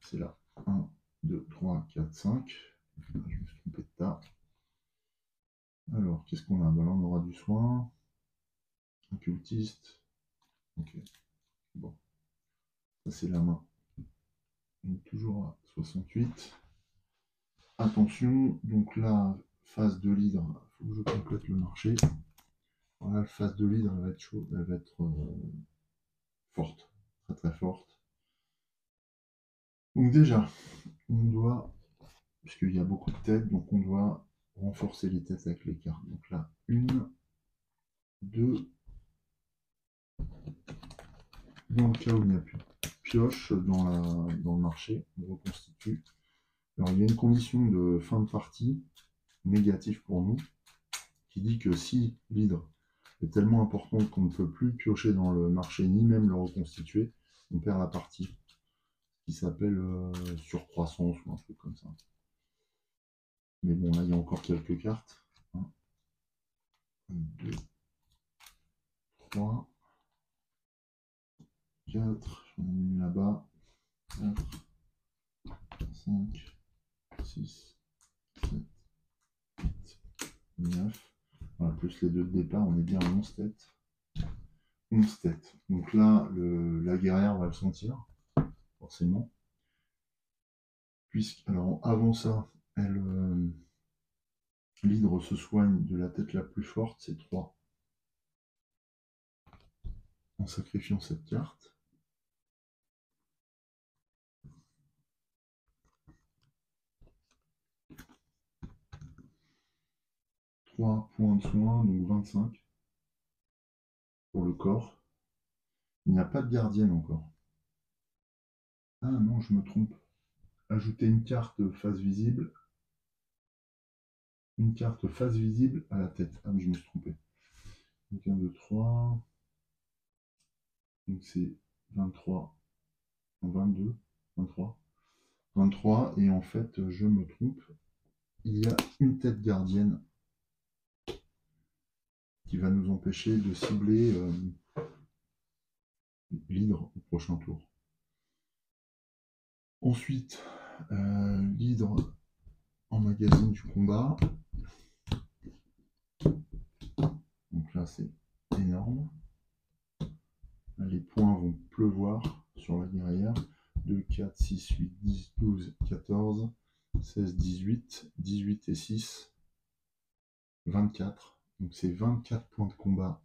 C'est là. 1, 2, 3, 4, 5. Je me suis trompé de tas. Alors, qu'est-ce qu'on a? Là, on aura du soin. Occultiste. Ok. Bon. Ça, c'est la main. Donc, toujours à 68. Attention, donc là, phase de l'hydre. Il faut que je complète le marché. Voilà, la phase de l'hydre, elle va être chaude. Elle va être forte. Très très forte. Donc déjà, on doit, puisqu'il y a beaucoup de têtes, donc on doit renforcer les têtes avec les cartes. Donc là, 1, 2, dans le cas où il n'y a plus de pioche dans le marché, on reconstitue. Alors il y a une condition de fin de partie négative pour nous, qui dit que si l'hydre est tellement importante qu'on ne peut plus piocher dans le marché, ni même le reconstituer, on perd la partie, qui s'appelle surcroissance ou un truc comme ça. Mais bon, là il y a encore quelques cartes. 1, 2, 3, 4, j'en ai mis là-bas, 4, 5, 6, 7, 8, 9. Voilà, plus les deux de départ, on est bien à 11 têtes. 11 têtes. Donc là, la guerrière va le sentir, forcément. Alors avant ça, l'hydre se soigne de la tête la plus forte, c'est 3. En sacrifiant cette carte. 3 points de soin, donc 25 pour le corps. Il n'y a pas de gardienne encore. Ah non, je me trompe. Ajouter une carte face visible. Une carte face visible à la tête. Ah oui, je me suis trompé. Donc 1, 2, 3. Donc c'est 23. 22. 23. 23. Et en fait, je me trompe. Il y a une tête gardienne qui va nous empêcher de cibler l'hydre au prochain tour. Ensuite, l'hydre emmagasine du combat. Donc là, c'est énorme. Là, les points vont pleuvoir sur la guerrière. 2, 4, 6, 8, 10, 12, 14, 16, 18, 18 et 6, 24. Donc c'est 24 points de combat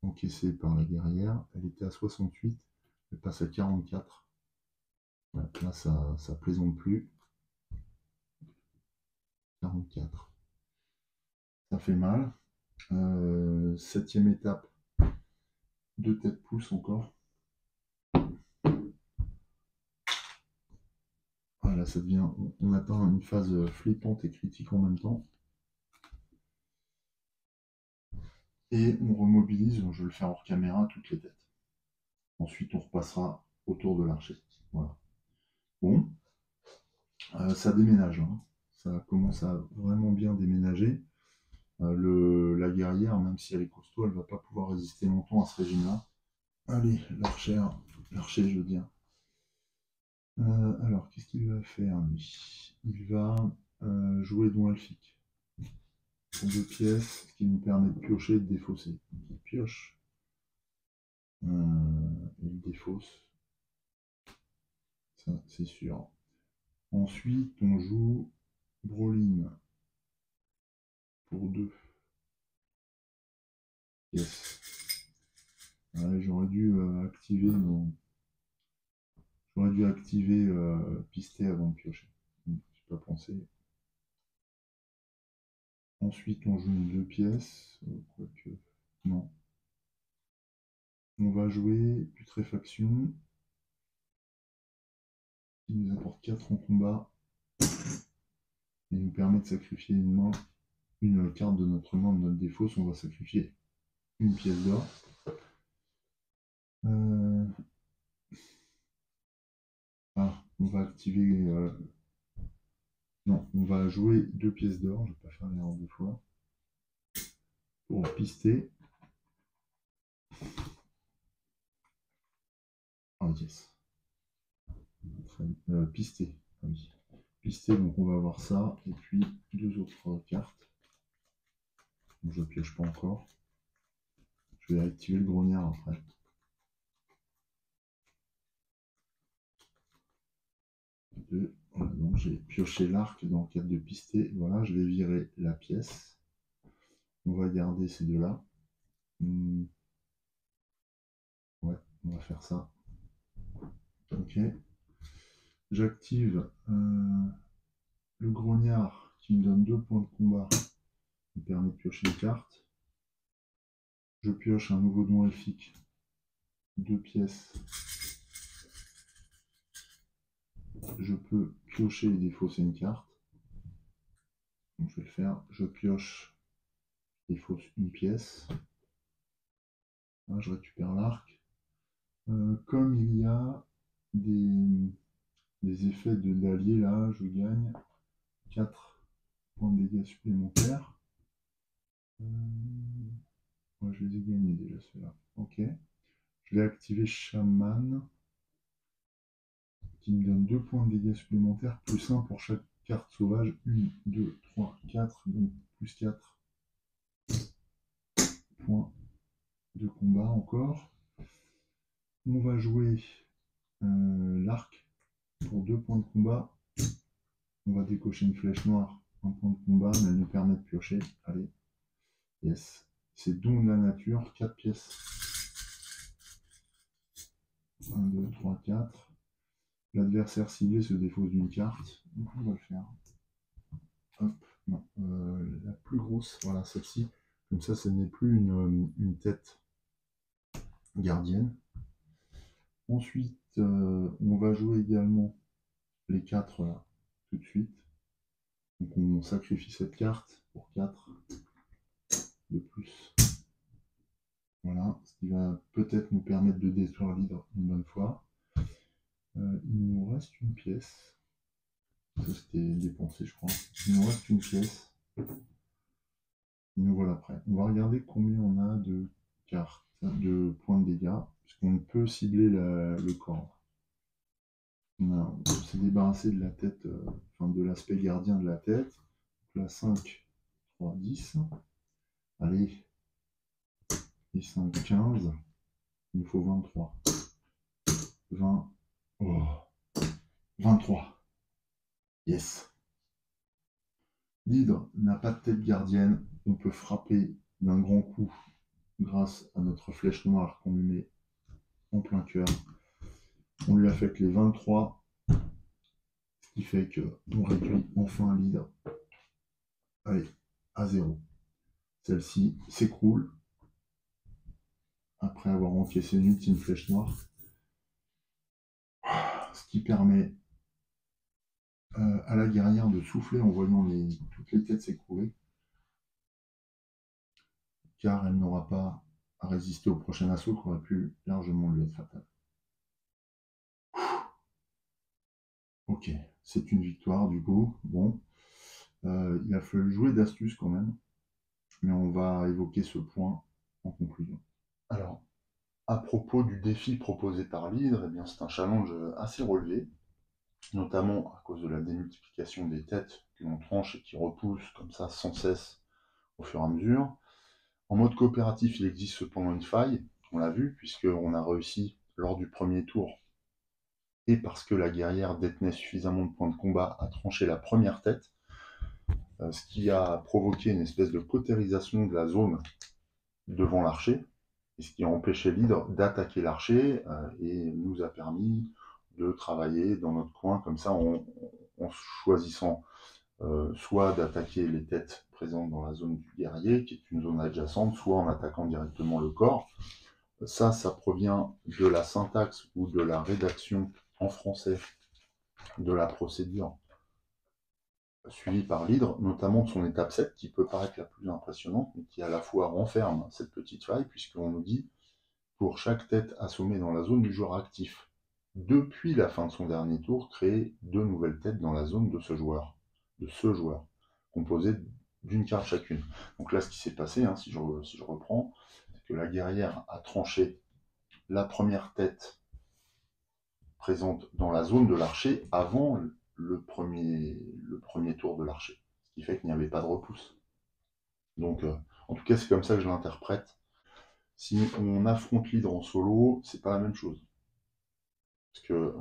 encaissés par la guerrière. Elle était à 68, elle passe à 44. Voilà, là, ça plaisante plus. 44. Ça fait mal. 7e étape. 2 têtes pouces encore. Voilà, ça devient. On atteint une phase flippante et critique en même temps. Et on remobilise, je vais le faire hors caméra, toutes les têtes. Ensuite, on repassera autour de l'archer. Voilà. Bon, ça déménage. Hein. Ça commence à vraiment bien déménager. La guerrière, même si elle est costaud, elle ne va pas pouvoir résister longtemps à ce régime-là. Allez, l'archer, je veux dire. Alors, qu'est-ce qu'il va faire, lui? Il va jouer don elfique. Pour 2 pièces, ce qui nous permet de piocher et de défausser. Donc, il pioche. Et il défausse. Ça, c'est sûr. Ensuite, on joue Broline pour 2. Yes. Ouais, j'aurais dû activer pisté avant de piocher. J'ai pas pensé. Ensuite, on joue une 2 pièces. Quoique. Non. On va jouer putréfaction. Qui nous apporte 4 en combat. Et nous permet de sacrifier une carte de notre main de notre défausse. On va sacrifier une pièce d'or. On va activer Non, on va jouer 2 pièces d'or, je ne vais pas faire l'erreur 2 fois. Pour pister. Oh yes. Pister. Ah oui. Pister, donc on va avoir ça. Et puis 2 autres cartes. Donc, je ne pioche pas encore. Je vais activer le grognard après. Voilà, donc j'ai pioché l'arc dans le cadre de pister. Voilà, je vais virer la pièce. On va garder ces deux-là. Ouais, on va faire ça. Ok. J'active le grognard qui me donne 2 points de combat. Qui me permet de piocher une carte. Je pioche un nouveau don elfique. 2 pièces. Je peux piocher et défausser une carte. Donc je vais le faire. Je pioche, défausse une pièce. Là, je récupère l'arc. Comme il y a des effets d'alliés, là, je gagne 4 points de dégâts supplémentaires. Ouais, je les ai gagnés déjà, ceux-là. Ok. Je vais activer Shaman, qui me donne 2 points de dégâts supplémentaires, plus 1 pour chaque carte sauvage. 1, 2, 3, 4, donc plus 4 points de combat encore. On va jouer l'arc pour 2 points de combat. On va décocher une flèche noire, un point de combat, mais elle nous permet de piocher. Allez, yes. C'est don de la nature, 4 pièces. 1, 2, 3, 4. L'adversaire ciblé se défausse d'une carte. Donc on va le faire. Hop, non. La plus grosse, voilà, celle-ci. Comme ça, ce n'est plus une tête gardienne. Ensuite, on va jouer également les 4 là, tout de suite. Donc on sacrifie cette carte pour 4 de plus. Voilà, ce qui va peut-être nous permettre de détruire l'hydre une bonne fois. Il nous reste une pièce. Ça c'était dépensé, je crois. Il nous reste une pièce. Et nous voilà prêts. On va regarder combien on a de cartes, de points de dégâts, puisqu'on peut cibler le corps. On s'est débarrassé de la tête, enfin de l'aspect gardien de la tête. Donc là, 5, 3, 10. Allez. Et 5, 15. Il nous faut 23. 20. Oh. 23. Yes. L'hydre n'a pas de tête gardienne. On peut frapper d'un grand coup grâce à notre flèche noire qu'on lui met en plein cœur. On lui affecte les 23. Ce qui fait qu'on réduit enfin l'hydre. Allez, à 0. Celle-ci s'écroule après avoir encaissé une ultime flèche noire. Ce qui permet à la guerrière de souffler en voyant toutes les têtes s'écrouler. Car elle n'aura pas à résister au prochain assaut qui aurait pu largement lui être fatal. Ok, c'est une victoire du coup. Bon, il a fallu jouer d'astuce quand même, mais on va évoquer ce point en conclusion. Alors, à propos du défi proposé par l'hydre, eh bien c'est un challenge assez relevé, notamment à cause de la démultiplication des têtes que l'on tranche et qui repoussent comme ça sans cesse au fur et à mesure. En mode coopératif, il existe cependant une faille, on l'a vu, puisqu'on a réussi lors du premier tour, et parce que la guerrière détenait suffisamment de points de combat à trancher la première tête, ce qui a provoqué une espèce de cautérisation de la zone devant l'archer, et ce qui a empêché l'hydre d'attaquer l'archer, et nous a permis de travailler dans notre coin comme ça en choisissant soit d'attaquer les têtes présentes dans la zone du guerrier, qui est une zone adjacente, soit en attaquant directement le corps. Ça provient de la syntaxe ou de la rédaction en français de la procédure suivie par l'hydre, notamment de son étape 7, qui peut paraître la plus impressionnante, mais qui à la fois renferme cette petite faille, puisqu'on nous dit, pour chaque tête assommée dans la zone du joueur actif, depuis la fin de son dernier tour, créer 2 nouvelles têtes dans la zone de ce joueur. de ce joueur, composé d'une carte chacune. Donc là, ce qui s'est passé, hein, si je reprends, c'est que la guerrière a tranché la première tête présente dans la zone de l'archer avant le premier tour de l'archer, ce qui fait qu'il n'y avait pas de repousse. Donc, en tout cas, c'est comme ça que je l'interprète. Si on affronte l'hydre en solo, c'est pas la même chose. Parce que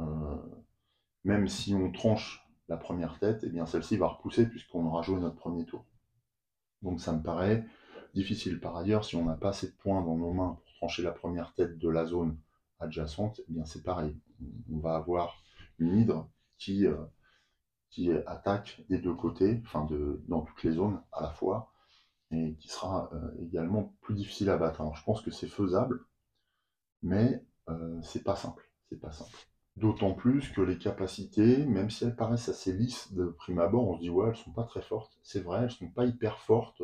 même si on tranche la première tête, eh bien celle-ci va repousser puisqu'on aura joué notre premier tour. Donc ça me paraît difficile. Par ailleurs, si on n'a pas assez de points dans nos mains pour trancher la première tête de la zone adjacente, eh bien c'est pareil. On va avoir une hydre qui attaque des deux côtés, enfin dans toutes les zones à la fois, et qui sera également plus difficile à battre. Alors je pense que c'est faisable, mais c'est pas simple. C'est pas simple. D'autant plus que les capacités, même si elles paraissent assez lisses de prime abord, on se dit ouais, elles sont pas très fortes. C'est vrai, elles sont pas hyper fortes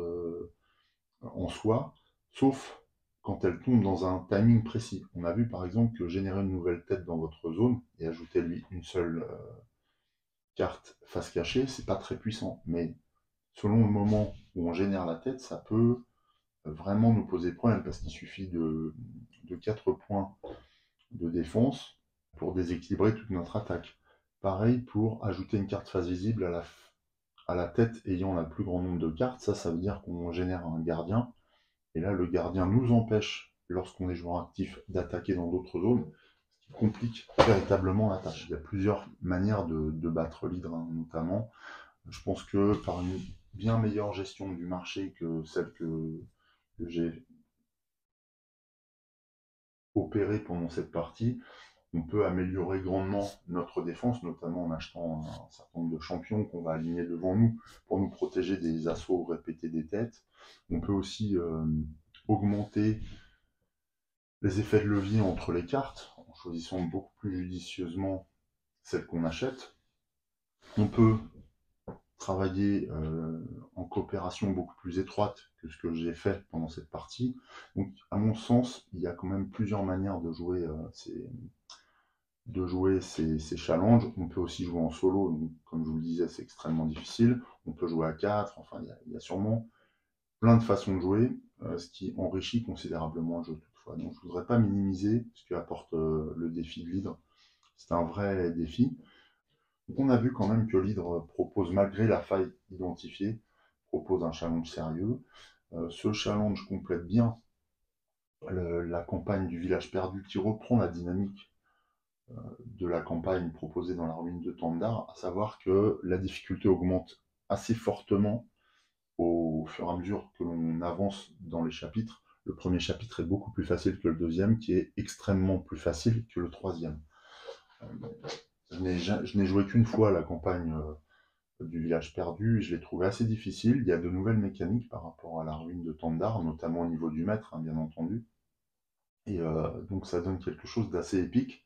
en soi, sauf quand elles tombent dans un timing précis. On a vu par exemple que générer une nouvelle tête dans votre zone et ajouter lui une seule carte face cachée, c'est pas très puissant. Mais selon le moment où on génère la tête, ça peut vraiment nous poser problème parce qu'il suffit de 4 points de défense pour déséquilibrer toute notre attaque. Pareil pour ajouter une carte face visible à la tête ayant le plus grand nombre de cartes. Ça veut dire qu'on génère un gardien. Et là, le gardien nous empêche, lorsqu'on est joueur actif, d'attaquer dans d'autres zones, ce qui complique véritablement la tâche. Il y a plusieurs manières de battre l'hydre, hein, notamment. Je pense que par une bien meilleure gestion du marché que celle que j'ai opérée pendant cette partie, on peut améliorer grandement notre défense, notamment en achetant un certain nombre de champions qu'on va aligner devant nous pour nous protéger des assauts répétés des têtes. On peut aussi augmenter les effets de levier entre les cartes, en choisissant beaucoup plus judicieusement celles qu'on achète. On peut travailler en coopération beaucoup plus étroite que ce que j'ai fait pendant cette partie. Donc, à mon sens, il y a quand même plusieurs manières de jouer ces challenges. On peut aussi jouer en solo, donc, comme je vous le disais, c'est extrêmement difficile. On peut jouer à 4, enfin, il y a sûrement plein de façons de jouer, ce qui enrichit considérablement le jeu toutefois. Donc je ne voudrais pas minimiser ce que apporte le défi de l'hydre. C'est un vrai défi. Donc, on a vu quand même que l'hydre propose, malgré la faille identifiée, propose un challenge sérieux. Ce challenge complète bien la campagne du village perdu qui reprend la dynamique de la campagne proposée dans la ruine de Tandar, à savoir que la difficulté augmente assez fortement au fur et à mesure que l'on avance dans les chapitres. Le premier chapitre est beaucoup plus facile que le deuxième, qui est extrêmement plus facile que le troisième. Je n'ai joué qu'une fois la campagne du village perdu, je l'ai trouvé assez difficile. Il y a de nouvelles mécaniques par rapport à la ruine de Tandar, notamment au niveau du maître, hein, bien entendu. Et donc ça donne quelque chose d'assez épique.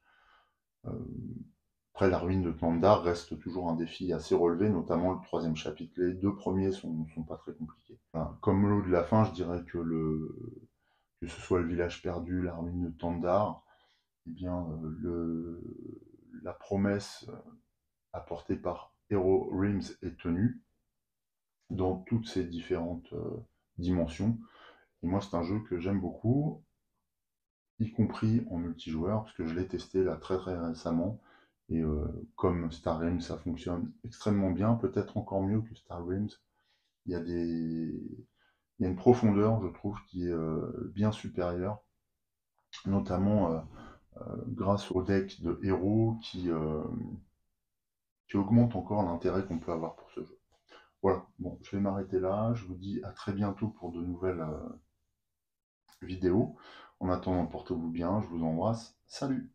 Après, la ruine de Tandar reste toujours un défi assez relevé, notamment le troisième chapitre. Les deux premiers sont pas très compliqués. Enfin, comme mot de la fin, je dirais que ce soit le village perdu, la ruine de Tandar, eh bien, la promesse apportée par Hero Realms est tenue dans toutes ses différentes dimensions. Et moi, c'est un jeu que j'aime beaucoup, y compris en multijoueur, parce que je l'ai testé là très récemment. Et comme Star Realms, ça fonctionne extrêmement bien, peut-être encore mieux que Star Realms. Il y a une profondeur, je trouve, qui est bien supérieure, notamment grâce au deck de héros qui augmente encore l'intérêt qu'on peut avoir pour ce jeu. Voilà, bon, je vais m'arrêter là. Je vous dis à très bientôt pour de nouvelles vidéos. En attendant, portez-vous bien, je vous embrasse. Salut!